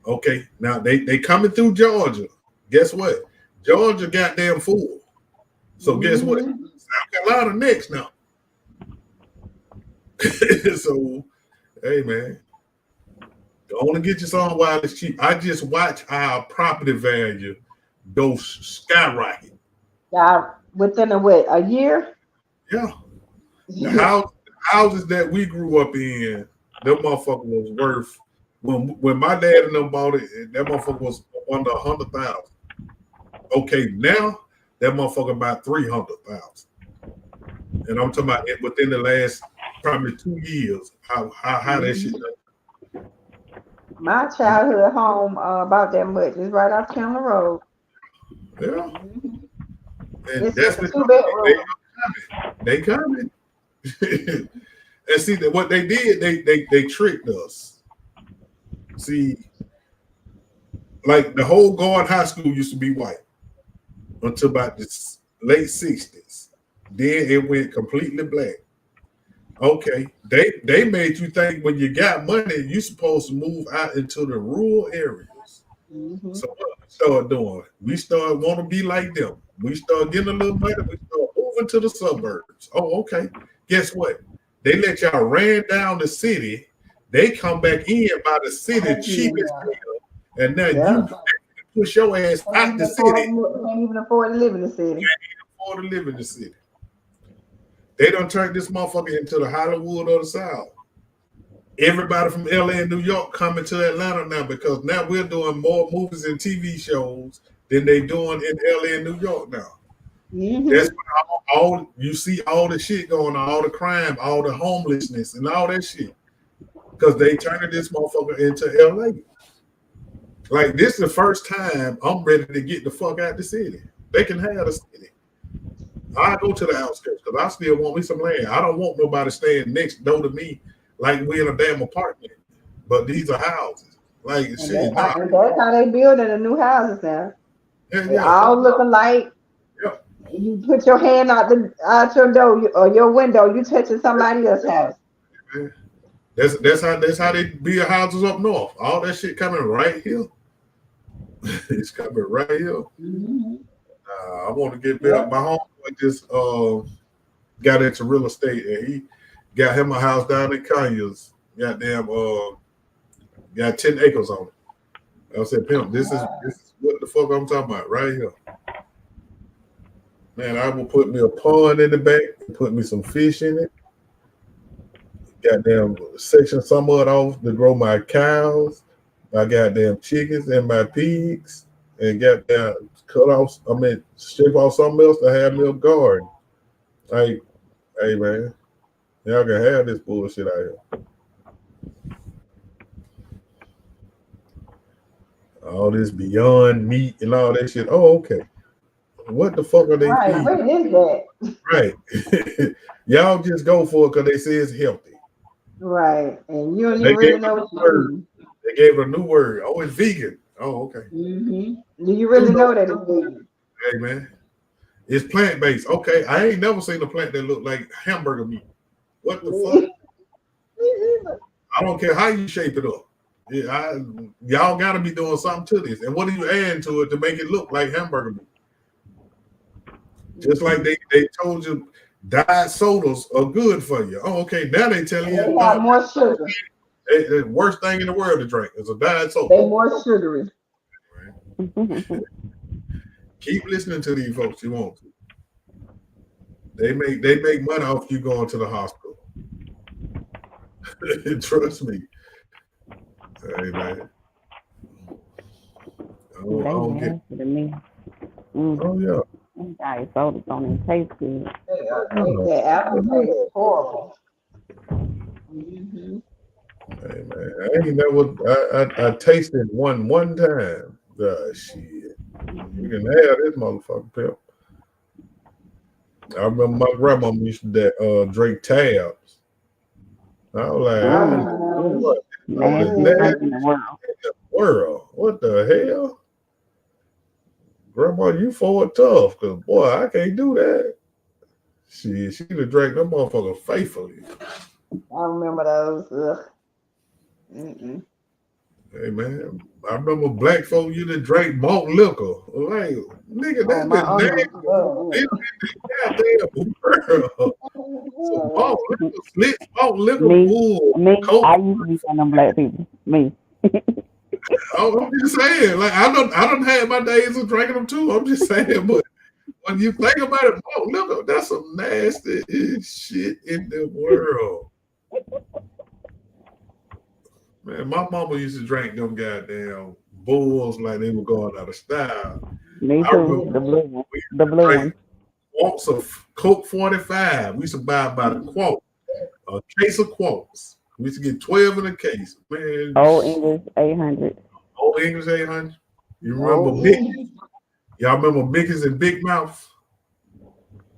[SPEAKER 1] Okay, now they coming through Georgia. Guess what? Georgia goddamn full. So guess what? South Carolina next now. So, hey man, go to get you some while it's cheap. I just watch our property value go skyrocket.
[SPEAKER 2] Yeah, within a year?
[SPEAKER 1] Yeah. The houses that we grew up in, them motherfucker was worth when my dad and them bought it, that motherfucker was under 100,000. Okay, now that motherfucker about 300,000. And I'm talking about it within the last probably 2 years. How that shit done.
[SPEAKER 2] My childhood home about that much. It's right off Chandler Road.
[SPEAKER 1] Yeah. And
[SPEAKER 2] It's
[SPEAKER 1] that's
[SPEAKER 2] just a 2-bedroom.
[SPEAKER 1] They coming. And see that what they did, they tricked us. See, like the whole Gard High School used to be white until about the late 60s. Then it went completely black. Okay, they made you think when you got money, you're supposed to move out into the rural areas. So what we start doing? We start want to be like them. We start getting a little money. We start moving to the suburbs. Oh, okay. Guess what? They let y'all ran down the city. They come back in by the city cheapest deal, and now you push your ass out the city.
[SPEAKER 2] Can't even afford to live in the city.
[SPEAKER 1] Can't even afford to live in the city. They done turned this motherfucker into the Hollywood of the South. Everybody from LA and New York coming to Atlanta now because now we're doing more movies and TV shows than they doing in LA and New York now. That's all you see all the shit going on, all the crime, all the homelessness and all that shit. Because they turned this motherfucker into LA. Like this is the first time I'm ready to get the fuck out the city. They can have the city. I go to the outskirts because I still want me some land. I don't want nobody staying next door to me like we in a damn apartment. But these are houses. Like and shit.
[SPEAKER 2] That's how they building the new houses now. They all look alike.
[SPEAKER 1] Yeah.
[SPEAKER 2] You put your hand out your door or your window, you touching somebody else's house.
[SPEAKER 1] That's how they build houses up north. All that shit coming right here. It's coming right here. I want to get built. My homeboy just got into real estate and he got him a house down in Conyers. Goddamn, got 10 acres on it. I said, pimp, this is what the fuck I'm talking about right here. Man, I will put me a pond in the back, put me some fish in it. Goddamn section some of it off to grow my cows, my goddamn chickens and my pigs, and goddamn cut off. I mean, strip off something else to have me a garden. Like, hey man, y'all can have this bullshit out here. All this beyond meat and all that shit. Oh, okay. What the fuck are they
[SPEAKER 2] Right.
[SPEAKER 1] feeding?
[SPEAKER 2] What is that?
[SPEAKER 1] Right. Y'all just go for it because they say it's healthy.
[SPEAKER 2] Right. And you don't
[SPEAKER 1] They
[SPEAKER 2] even
[SPEAKER 1] gave
[SPEAKER 2] really
[SPEAKER 1] it a
[SPEAKER 2] know
[SPEAKER 1] new
[SPEAKER 2] what you're
[SPEAKER 1] word.
[SPEAKER 2] eating.
[SPEAKER 1] They gave it a new word. Oh, it's vegan. Oh, okay.
[SPEAKER 2] Do you really know that it's vegan?
[SPEAKER 1] Hey man, it's plant based. Okay, I ain't never seen a plant that look like hamburger meat. What the fuck? I don't care how you shape it up. Y'all got to be doing something to this. And what are you adding to it to make it look like hamburger meat? Just like they told you diet sodas are good for you. Oh, okay. Now they telling you
[SPEAKER 2] They
[SPEAKER 1] no.
[SPEAKER 2] have more sugar.
[SPEAKER 1] The worst thing in the world to drink is a diet soda.
[SPEAKER 2] They're more sugary.
[SPEAKER 1] Keep listening to these folks. You want to. They make money off you going to the hospital. Trust me. Hey man. I
[SPEAKER 3] They
[SPEAKER 1] don't get.
[SPEAKER 3] nasty to me.
[SPEAKER 1] Oh yeah.
[SPEAKER 3] Them diet sodas don't even taste good.
[SPEAKER 2] That aftertaste is horrible.
[SPEAKER 1] Hey man, I ain't never. I tasted one time. Shit, you can have this motherfucker, pimp. I remember my grandma used to drink tabs. I was like,
[SPEAKER 2] I
[SPEAKER 1] oh,
[SPEAKER 2] remember
[SPEAKER 1] what? Oh, this
[SPEAKER 3] Nastiest
[SPEAKER 1] nasty
[SPEAKER 3] thing in the world.
[SPEAKER 1] world. What the hell? Grandma, you forward tough, cause boy, I can't do that. She'd have drank that motherfucker faithfully.
[SPEAKER 2] I remember those. Ugh. Mm-mm.
[SPEAKER 1] Hey man, I remember black folk used to drink malt liquor. Like, nigga,
[SPEAKER 2] Oh,
[SPEAKER 1] that's
[SPEAKER 2] my
[SPEAKER 1] the
[SPEAKER 2] uncle
[SPEAKER 1] nasty
[SPEAKER 2] loved
[SPEAKER 1] goddamn world. So malt
[SPEAKER 2] it.
[SPEAKER 1] liquor, slit malt liquor,
[SPEAKER 3] Me,
[SPEAKER 1] bull,
[SPEAKER 3] me,
[SPEAKER 1] coke.
[SPEAKER 3] I used to be one of them black people. Me.
[SPEAKER 1] I'm just saying, like I don't have my days of drinking them too. I'm just saying, but when you think about it, malt liquor, that's some nasty shit in the world. Man, my mama used to drink them goddamn bulls like they were going out of style.
[SPEAKER 3] Me
[SPEAKER 1] I
[SPEAKER 3] too.
[SPEAKER 1] remember
[SPEAKER 3] The blue one.
[SPEAKER 1] we used
[SPEAKER 3] The
[SPEAKER 1] to
[SPEAKER 3] blue
[SPEAKER 1] drink
[SPEAKER 3] one.
[SPEAKER 1] quarts of Coke 45. We used to buy about a case of quarts. We used to get 12 in a case. Man,
[SPEAKER 3] Old English 800.
[SPEAKER 1] Old English 800. You remember
[SPEAKER 2] Oh,
[SPEAKER 1] Mickey?
[SPEAKER 2] yeah.
[SPEAKER 1] Y'all remember Mickey's and Big Mouth?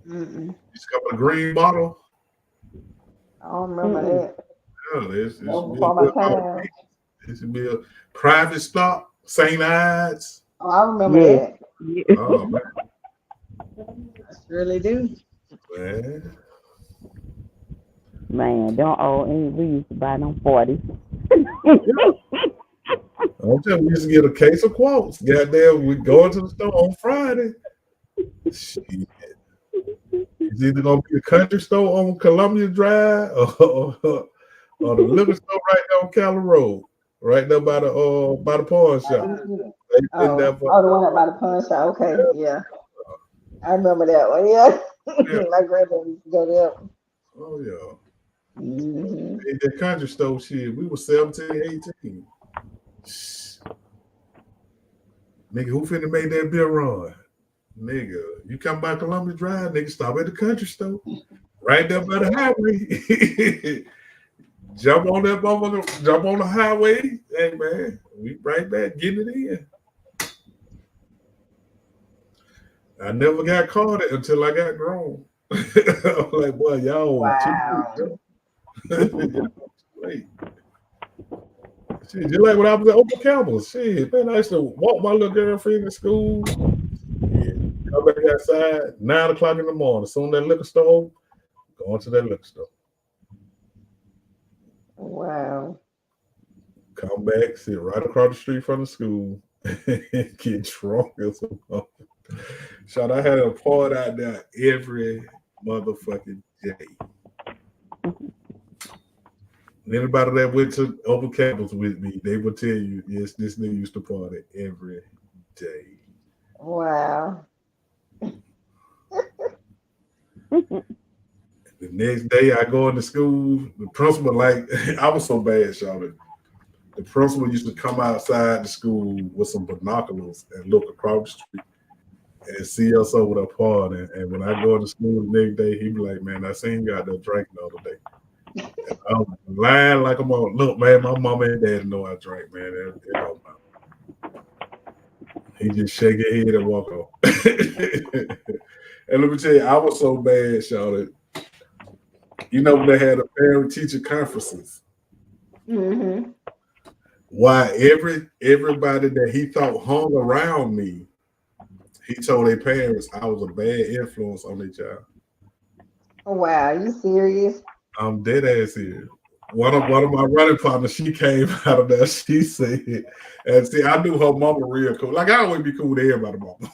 [SPEAKER 2] Mm-mm.
[SPEAKER 1] Used to come in a green bottle.
[SPEAKER 2] I don't remember
[SPEAKER 3] Mm-mm.
[SPEAKER 2] that.
[SPEAKER 1] Yeah, this
[SPEAKER 2] That was
[SPEAKER 1] should be a
[SPEAKER 2] before my
[SPEAKER 1] good
[SPEAKER 2] time.
[SPEAKER 1] This should be a private stock, St. Ides.
[SPEAKER 2] Oh, I remember
[SPEAKER 3] Yes.
[SPEAKER 2] that.
[SPEAKER 3] Yeah.
[SPEAKER 1] Oh man,
[SPEAKER 2] I surely do.
[SPEAKER 1] man.
[SPEAKER 3] Man, them old English, we used to buy them 40.
[SPEAKER 1] Yeah. I'm telling you, we used to get a case of quotes. Goddamn, we go into the store on Friday. Shit. It's either gonna be the country store on Columbia Drive or the liquor store right there on Cali Road, right there by the pawn shop. They been there for
[SPEAKER 2] The one up by the pawn shop. Okay,
[SPEAKER 1] yeah,
[SPEAKER 2] yeah. I remember that one. Yeah.
[SPEAKER 1] yeah.
[SPEAKER 2] My grandpa used to go there.
[SPEAKER 1] Oh yeah.
[SPEAKER 2] Mm-hmm.
[SPEAKER 1] In the country store shit, we were 17, 18. Nigga, who finna make that beer run? Nigga, you come by Columbia Drive, nigga, stop at the country store. Right there by the highway. Jump on that motherfucker, jump on the highway. Hey man, we right back getting it in. I never got caught it until I got grown. I'm like, boy, y'all too
[SPEAKER 2] Wow.
[SPEAKER 1] late. Shit, just like when I was at Open Campus. Shit, man, I used to walk my little girlfriend to school. Yeah, come back outside, 9 o'clock in the morning. Soon that liquor store, going to that liquor store.
[SPEAKER 2] Wow.
[SPEAKER 1] Come back, sit right across the street from the school, get drunk as a motherfucker. Shot, I had a party out there every motherfucking day. Anybody that went to Open Campus with me, they would tell you, yes, this nigga used to party every day.
[SPEAKER 2] Wow.
[SPEAKER 1] The next day I go into school, the principal, like, I was so bad, Charlotte. The principal used to come outside the school with some binoculars and look across the street and see us over there partying. And when I go to school the next day, he be like, man, I seen you out there drinking the other day. And I was lying like I'm on, look, man, my mama and dad know I drink, man. It don't matter. He just shake his head and walk off. And let me tell you, I was so bad, Charlotte. You know, when they had a parent teacher conferences,
[SPEAKER 2] Mm-hmm.
[SPEAKER 1] why everybody that he thought hung around me, he told their parents I was a bad influence on their child.
[SPEAKER 2] Wow, you serious?
[SPEAKER 1] I'm dead ass here. One of my running partners, she came out of there. She said, and see, I knew her mama real cool. Like I always be cool with everybody, mama.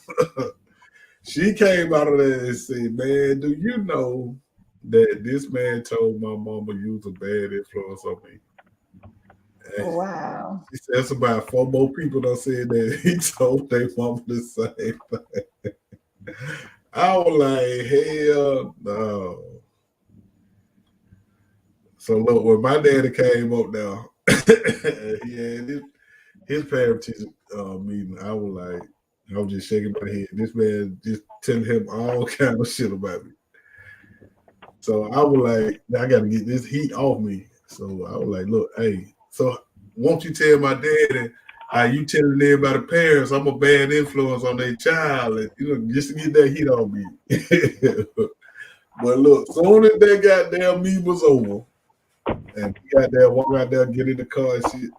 [SPEAKER 1] She came out of there and said, man, do you know that this man told my mama you was a bad influence on me? And
[SPEAKER 2] Wow.
[SPEAKER 1] she said it's about four more people that said that he told their mama the same thing. I was like, hell no. So look, when my daddy came up now, he had his parent teacher meeting. I was just shaking my head. This man just telling him all kind of shit about me. So I was like, I got to get this heat off me. So I was like, look, hey, so won't you tell my daddy how you telling everybody parents I'm a bad influence on their child, and just to get that heat off me. But look, soon as that goddamn meeting was over, and we got there, walk out there, get in the car and shit.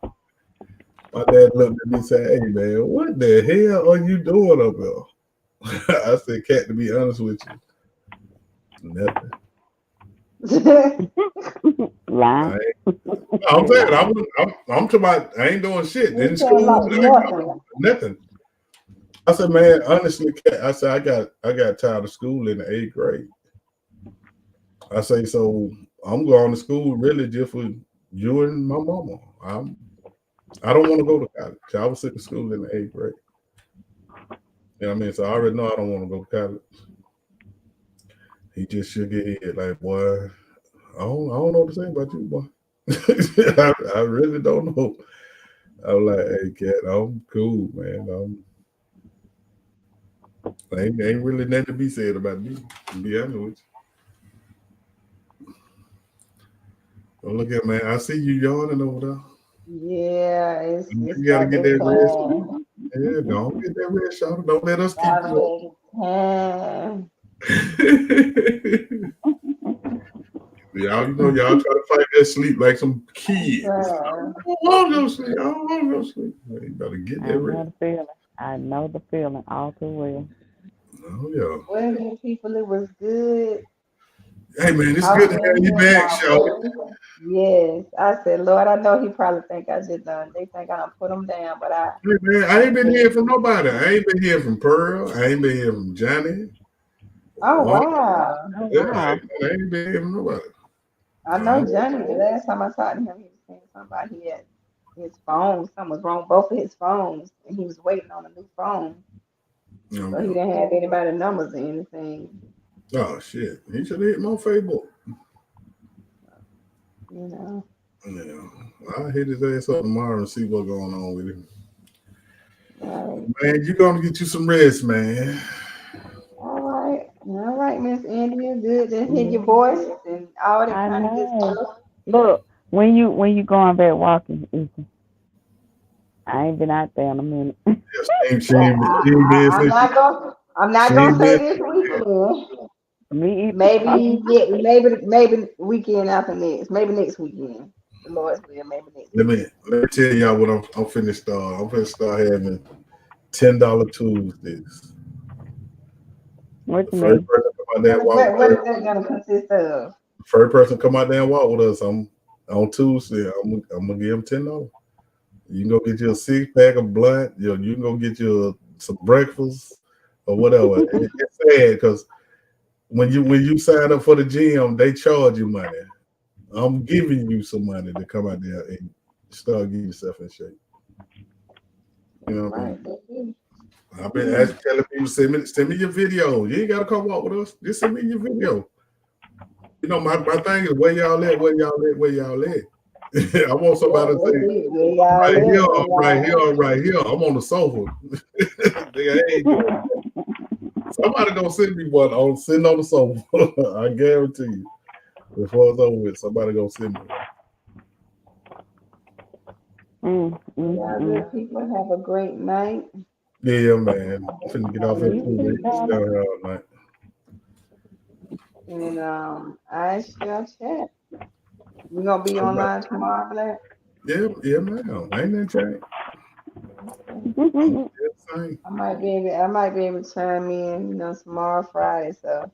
[SPEAKER 1] My dad looked at me and said, hey man, what the hell are you doing up there? I said, Cat, to be honest with you, nothing.
[SPEAKER 3] Lying.
[SPEAKER 1] I I'm saying I'm talking about I ain't doing shit.
[SPEAKER 2] You
[SPEAKER 1] In
[SPEAKER 2] sound
[SPEAKER 1] school,
[SPEAKER 2] like nothing.
[SPEAKER 1] nothing. I said, man, honestly, Cat, I said I got tired of school in the 8th grade. I say, so I'm going to school really just for you and my mama. I don't want to go to college. I was sick of school in the 8th grade. You know what I mean? So I already know I don't want to go to college. He just shook his head like, boy, I don't know what to say about you, boy. I really don't know. I was like, hey, Cat, I'm cool, man. Ain't really nothing to be said about me, to be honest with you. Well, look at man, I see you yawning over there.
[SPEAKER 2] Yeah, it's
[SPEAKER 1] You gotta
[SPEAKER 2] about
[SPEAKER 1] get
[SPEAKER 2] that
[SPEAKER 1] that rest.
[SPEAKER 2] time.
[SPEAKER 1] Yeah, don't get that rest, y'all. Don't let us keep
[SPEAKER 2] About
[SPEAKER 1] you
[SPEAKER 2] that time.
[SPEAKER 1] up. Y'all, y'all try to fight that sleep like some kids. I
[SPEAKER 2] Well,
[SPEAKER 1] don't want no sleep. I don't want no sleep. Man, you better get
[SPEAKER 3] I
[SPEAKER 1] that
[SPEAKER 3] know
[SPEAKER 1] rest.
[SPEAKER 3] the feeling. I know the feeling all too well.
[SPEAKER 1] Oh yeah.
[SPEAKER 2] well, you people, it was good
[SPEAKER 1] Hey man, it's good to
[SPEAKER 2] talking
[SPEAKER 1] have
[SPEAKER 2] to
[SPEAKER 1] you
[SPEAKER 2] him.
[SPEAKER 1] back, Charlotte.
[SPEAKER 2] Yes, I said, Lord, I know he probably think I just done. They think I done put him down, but
[SPEAKER 1] Hey man, I ain't been
[SPEAKER 2] really
[SPEAKER 1] hearing from
[SPEAKER 2] didn't.
[SPEAKER 1] nobody. I ain't been hearing from Pearl. I ain't been hearing from Johnny.
[SPEAKER 2] Oh
[SPEAKER 1] Or,
[SPEAKER 2] wow.
[SPEAKER 3] Oh
[SPEAKER 1] yeah,
[SPEAKER 3] wow.
[SPEAKER 1] I ain't been hearing from nobody.
[SPEAKER 2] I know Johnny. The last time I talked to him, he was saying something about he had his phone. Something was wrong with both of his phones, and he was waiting on a new phone, so he
[SPEAKER 1] Yeah.
[SPEAKER 2] didn't have anybody's numbers or anything.
[SPEAKER 1] Oh shit. He should have hit my Facebook.
[SPEAKER 2] You know.
[SPEAKER 1] Yeah. I'll hit his ass up tomorrow and see what's going on with him.
[SPEAKER 2] Right.
[SPEAKER 1] Man, you gonna get you some rest, man.
[SPEAKER 2] All right, Miss India. Good to hear your voice and all that
[SPEAKER 3] I
[SPEAKER 2] kind of good
[SPEAKER 3] know.
[SPEAKER 2] stuff.
[SPEAKER 3] Look, when you going back walking, I ain't been out there in a minute.
[SPEAKER 1] Yeah,
[SPEAKER 2] Well,
[SPEAKER 1] she ain't been since
[SPEAKER 2] I'm
[SPEAKER 1] she
[SPEAKER 2] not gonna
[SPEAKER 1] ain't
[SPEAKER 2] say
[SPEAKER 1] been.
[SPEAKER 2] this weekend.
[SPEAKER 3] Me either.
[SPEAKER 2] Maybe maybe weekend after next. Maybe next weekend. The Lord's will. Maybe next
[SPEAKER 1] Let me tell y'all what I'm finna start. I'm finna start having $10 Tuesdays.
[SPEAKER 3] What
[SPEAKER 1] The
[SPEAKER 3] you
[SPEAKER 1] first
[SPEAKER 3] mean?
[SPEAKER 1] person come out there and walk with
[SPEAKER 2] What
[SPEAKER 1] us.
[SPEAKER 2] is that gonna consist of?
[SPEAKER 1] First person come out there and walk with us. I'm on Tuesday. I'm gonna give them $10. You can go get you a 6 pack of blunt. You can go get you some breakfast or whatever. And it's sad because when you sign up for the gym, they charge you money. I'm giving you some money to come out there and start getting yourself in shape. You
[SPEAKER 2] All
[SPEAKER 1] know what I mean?
[SPEAKER 2] right. That's it.
[SPEAKER 1] I've been asking, telling people send me your video. You ain't gotta come walk with us. Just send me your video. You know, my thing is where y'all at, where y'all at, where y'all at. I want somebody to say
[SPEAKER 2] Where
[SPEAKER 1] right here,
[SPEAKER 2] y'all
[SPEAKER 1] right
[SPEAKER 2] at?
[SPEAKER 1] here, right here. I'm on the sofa. Nigga, I ain't doing that. Somebody gonna send me one on sitting on the sofa. I guarantee you. Before it's over with, somebody gonna send me one.
[SPEAKER 2] Y'all good people. Have a great night.
[SPEAKER 1] Yeah, man. I'm finna get off here
[SPEAKER 3] You
[SPEAKER 1] too.
[SPEAKER 3] too,
[SPEAKER 1] They stay
[SPEAKER 3] darling.
[SPEAKER 1] out here all night.
[SPEAKER 2] And I shall chat. You gonna be online tomorrow, Black?
[SPEAKER 1] Yeah, man. Ain't that change?
[SPEAKER 2] Okay.
[SPEAKER 1] I'm just saying.
[SPEAKER 2] I might be able to chime in, tomorrow Friday, so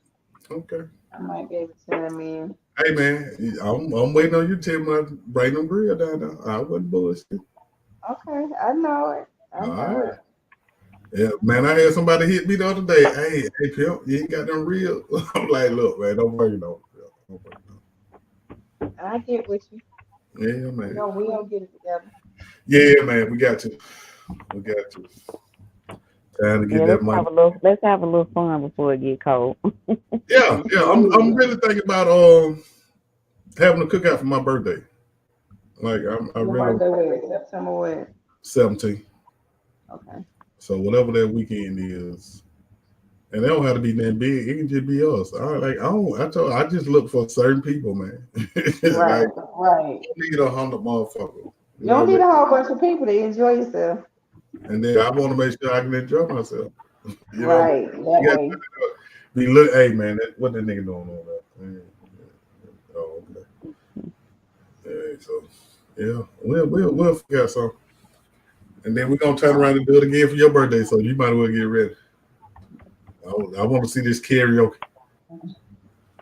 [SPEAKER 1] Okay.
[SPEAKER 2] I might be able to chime in.
[SPEAKER 1] Hey, man. I'm waiting on you to tell me to bring them grill down there. I wasn't bullshit.
[SPEAKER 2] Okay, I know it. I
[SPEAKER 1] All
[SPEAKER 2] know
[SPEAKER 1] right.
[SPEAKER 2] it.
[SPEAKER 1] Yeah, man. I had somebody hit me the other day. Hey, Pimp, you ain't got them real. I'm like, look, man, don't bring it on. Don't bring it
[SPEAKER 2] I get with you.
[SPEAKER 1] on. Yeah,
[SPEAKER 2] We
[SPEAKER 1] man.
[SPEAKER 2] gonna we gonna get it together.
[SPEAKER 1] Yeah, man. We got to. We got to. Time to get
[SPEAKER 3] Yeah,
[SPEAKER 1] that money.
[SPEAKER 3] let's have a little fun before it get cold.
[SPEAKER 1] Yeah. I'm
[SPEAKER 2] Yeah.
[SPEAKER 1] really thinking about having a cookout for my birthday. Like I
[SPEAKER 2] Your
[SPEAKER 1] really
[SPEAKER 2] birthday was September what?
[SPEAKER 1] 17.
[SPEAKER 2] Okay.
[SPEAKER 1] So whatever that weekend is, and it don't have to be that big. It can just be us. I just look for certain people, man. Like
[SPEAKER 2] Right, right.
[SPEAKER 1] I need 100 motherfuckers.
[SPEAKER 2] You
[SPEAKER 1] You know
[SPEAKER 2] don't
[SPEAKER 1] what I
[SPEAKER 2] need
[SPEAKER 1] mean?
[SPEAKER 2] a whole bunch of people to enjoy yourself.
[SPEAKER 1] And then I want to make sure I can enjoy myself. You know what I mean?
[SPEAKER 2] Right, that
[SPEAKER 1] You got
[SPEAKER 2] way.
[SPEAKER 1] to be look. Hey man, what that nigga doing on that? Oh, okay. Yeah, so yeah, we'll figure out something. And then we're gonna turn around and do it again for your birthday. So you might as well get ready. I want to see this karaoke.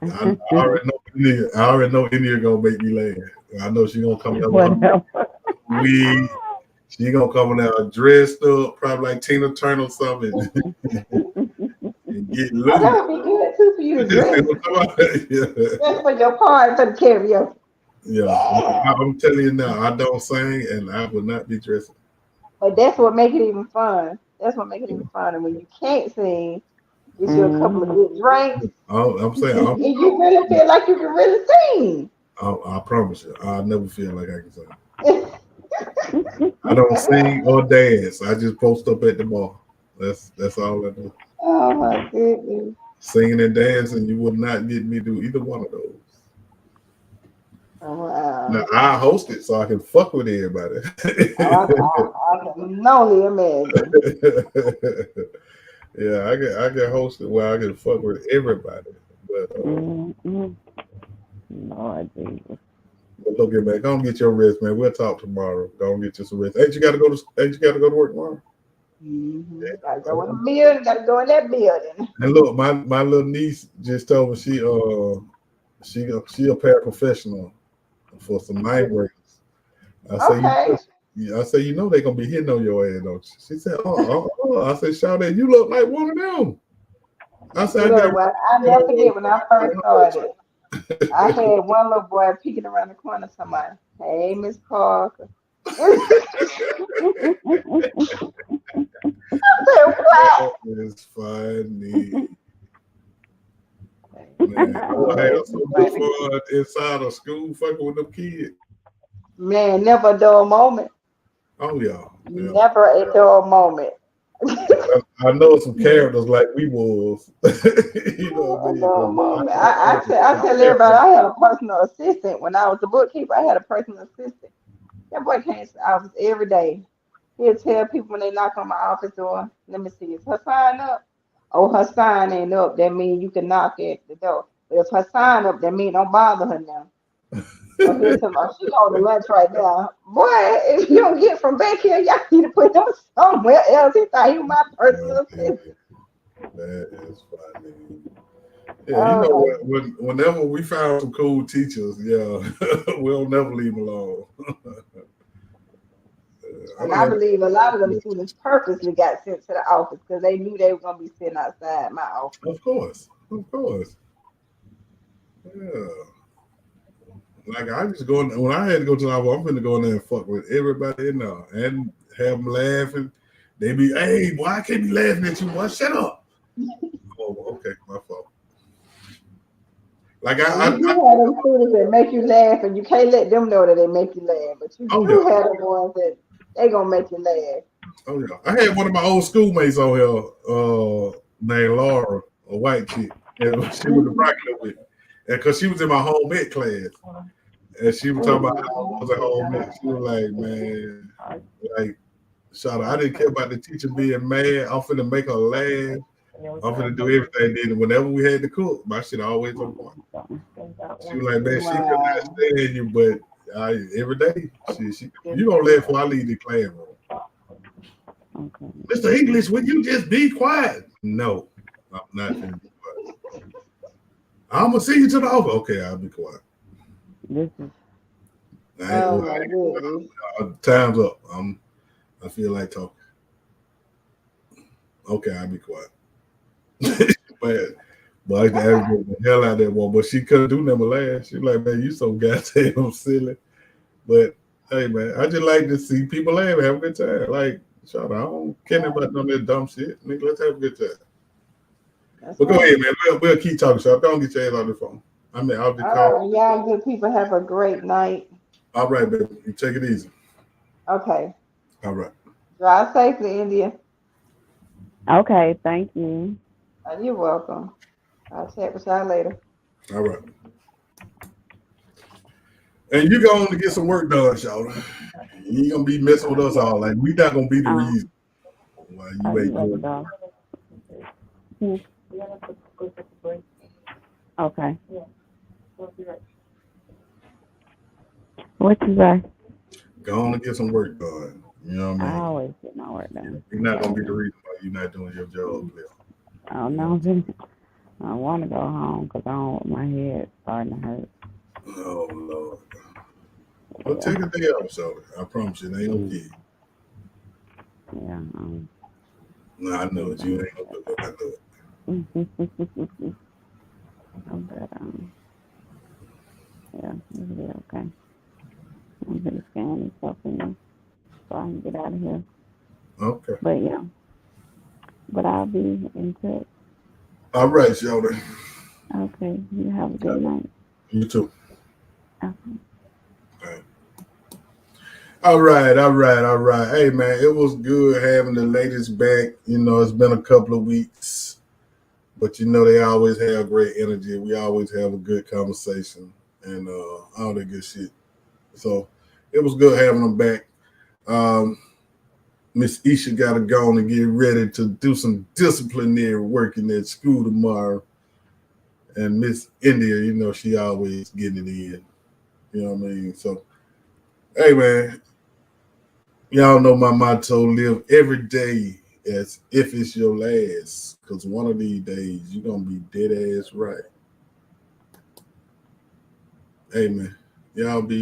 [SPEAKER 1] I already know India gonna make me laugh. I know she gonna come there with her
[SPEAKER 3] Whatever.
[SPEAKER 1] wig. She gonna come in there dressed up, probably like Tina Turner or something, and get
[SPEAKER 2] Oh,
[SPEAKER 1] loose.
[SPEAKER 2] that would be good too for you to dress.
[SPEAKER 1] Yeah,
[SPEAKER 2] Dress for your part for the karaoke.
[SPEAKER 1] yeah.
[SPEAKER 2] Yeah.
[SPEAKER 1] I'm telling you now, I don't sing, and I will not be dressing.
[SPEAKER 2] But that's what make it even fun. That's what make it even fun. And when you can't sing, get you a couple of
[SPEAKER 3] Mhm.
[SPEAKER 2] good drinks,
[SPEAKER 1] I'm saying,
[SPEAKER 2] and you really feel like you can really sing.
[SPEAKER 1] I promise you, I never feel like I can sing. I don't sing or dance. I just post up at the bar. That's all I do.
[SPEAKER 2] Oh my goodness.
[SPEAKER 1] Singing and dancing, you will not get me to do either one of those.
[SPEAKER 2] Oh,
[SPEAKER 1] Now
[SPEAKER 2] wow.
[SPEAKER 1] I host it so I can fuck with everybody.
[SPEAKER 2] I can only imagine.
[SPEAKER 1] Yeah, I can host it where I can fuck with everybody. But
[SPEAKER 3] Mhm. Lord Jesus.
[SPEAKER 1] look at man, go and get your rest, man. We'll talk tomorrow. Go and get you some rest. Ain't you gotta go to work tomorrow?
[SPEAKER 2] Gotta
[SPEAKER 1] Yeah.
[SPEAKER 2] go in the building, gotta go in that building.
[SPEAKER 1] And look, my little niece just told me she a paraprofessional for some mind breakers. I say
[SPEAKER 2] Okay.
[SPEAKER 1] you know they gonna be hitting on your ass, don't you? She said, I said, Sade, you look like one of them. I said, I got
[SPEAKER 2] Look, well, I never forget when I first started. I had one little boy peeking around the corner talking about, hey, Miss Parker. I said, what?
[SPEAKER 1] That is funny. Man, oh, I
[SPEAKER 2] Yeah,
[SPEAKER 1] had
[SPEAKER 2] it's
[SPEAKER 1] so much
[SPEAKER 2] funny.
[SPEAKER 1] fun inside of school fucking with them kids.
[SPEAKER 2] Man, never a dull moment.
[SPEAKER 1] Oh yeah, yeah.
[SPEAKER 2] Never a dull moment.
[SPEAKER 1] I know some characters like we was. You know what I
[SPEAKER 2] A
[SPEAKER 1] mean?
[SPEAKER 2] dull
[SPEAKER 1] 'Cause
[SPEAKER 2] moment.
[SPEAKER 1] I
[SPEAKER 2] I tell everybody I had a personal assistant when I was the bookkeeper. I had a personal assistant. That boy came to the office every day. He'll tell people when they knock on my office door, let me see, is her sign up? Oh, her sign ain't up. That means you can knock at the door. But if her sign up, that means don't bother her now. Or he'll tell me, oh, she on the lunch right now. Boy, if you don't get from back here, y'all need to put him somewhere else. He thought he was my personal assistant.
[SPEAKER 1] that is funny. Yeah, you know
[SPEAKER 2] Oh
[SPEAKER 1] what? Whenever we found some cool teachers, yeah, we'll never leave them alone. I
[SPEAKER 2] and
[SPEAKER 1] done
[SPEAKER 2] I
[SPEAKER 1] had,
[SPEAKER 2] believe a lot of them students purposely got sent to the office because they knew they were gonna be sitting outside my office.
[SPEAKER 1] of course, yeah. Like I just go in, when I had to go to the office, I'm finna go in there and fuck with everybody in there and have them laughing. They be, hey, boy, I can't be laughing at you, boy. Shut up. Oh, okay, my fault. Like
[SPEAKER 2] Now you do have them students that make you laugh, and you can't let them know that they make you laugh. But you
[SPEAKER 1] oh
[SPEAKER 2] do
[SPEAKER 1] yeah,
[SPEAKER 2] have the ones that they gonna make you laugh.
[SPEAKER 1] oh yeah. I had one of my old schoolmates on here, named Laura, a white chick, and she was the
[SPEAKER 2] Mhm.
[SPEAKER 1] regular with me, and because she was in my home ec class, and she was talking about how I was at home ec. She was like, man, like, shout out, I didn't care about the teacher being mad. I'm finna make her laugh. I'm finna do everything. Then whenever we had to cook, my shit always on point. She was like, man, she could not
[SPEAKER 2] Wow.
[SPEAKER 1] stand you, but every day, she you gonna laugh before I leave the classroom.
[SPEAKER 3] Okay.
[SPEAKER 1] Mr. English, would you just be quiet? No, I'm not finna be quiet. I'm gonna see you to the office. Okay, I'll be quiet.
[SPEAKER 3] This is
[SPEAKER 1] I ain't,
[SPEAKER 2] Oh
[SPEAKER 1] well,
[SPEAKER 2] my goodness.
[SPEAKER 1] time's up. I feel like talking. Okay, I'll be quiet. but I used to aggravate the hell out of that one, but she couldn't do nothing but laugh. She was like, man, you so goddamn silly. But hey, man, I just like to see people laugh and have a good time. Like, shout out, I don't care about none of that dumb shit. Nigga, let's have a good time.
[SPEAKER 2] That's
[SPEAKER 1] But go
[SPEAKER 2] right.
[SPEAKER 1] ahead, man. We'll keep talking, so don't get your ass on the phone. I mean, I'll be
[SPEAKER 2] All right.
[SPEAKER 1] called.
[SPEAKER 2] Well, y'all good people have a great night.
[SPEAKER 1] All right, baby. You take it easy.
[SPEAKER 2] Okay.
[SPEAKER 1] All right.
[SPEAKER 2] Drive safely, India.
[SPEAKER 3] okay. Thank you.
[SPEAKER 2] You're welcome. I'll chat with y'all later.
[SPEAKER 1] All right. And you going to get some work done, Shawty. You ain't gonna be messing with us all. Like we not gonna be the reason why you
[SPEAKER 3] You
[SPEAKER 1] ain't
[SPEAKER 3] ready to
[SPEAKER 1] doing
[SPEAKER 3] go? Hmm. Okay. What you say?
[SPEAKER 1] it. Go on and get some work done. You know what I
[SPEAKER 3] I
[SPEAKER 1] mean?
[SPEAKER 3] always get my work done.
[SPEAKER 1] You're not gonna be the reason why you're not doing your job, Cliff.
[SPEAKER 3] I don't
[SPEAKER 1] You know?
[SPEAKER 3] know. I want to go home because I don't want my head starting to hurt.
[SPEAKER 1] Oh Lord. Well,
[SPEAKER 3] Yeah.
[SPEAKER 1] take a day off, Shawty. I promise you, it ain't no kid.
[SPEAKER 3] Yeah.
[SPEAKER 1] No, I know it.
[SPEAKER 3] I'm
[SPEAKER 1] You ain't gonna do it. I know it.
[SPEAKER 3] but yeah, it'll be okay. I'm gonna scan and stuff in there so I can get out of here.
[SPEAKER 1] Okay.
[SPEAKER 3] But yeah, but I'll be in touch.
[SPEAKER 1] All right, Shawty.
[SPEAKER 3] Okay, you have a good
[SPEAKER 1] All right.
[SPEAKER 3] night.
[SPEAKER 1] You too.
[SPEAKER 3] Okay.
[SPEAKER 1] All right. All right, all right, all right. Hey man, it was good having the ladies back. You know, it's been a couple of weeks, but you know they always have great energy. We always have a good conversation and all that good shit. So it was good having them back. Um, Miss Isha got to go on and get ready to do some disciplinary work in that school tomorrow. And Miss India, you know, she always getting it in. You know what I mean? So, hey man, y'all know my motto: live every day as if it's your last. Cause one of these days you're gonna be dead ass right. Hey man, y'all be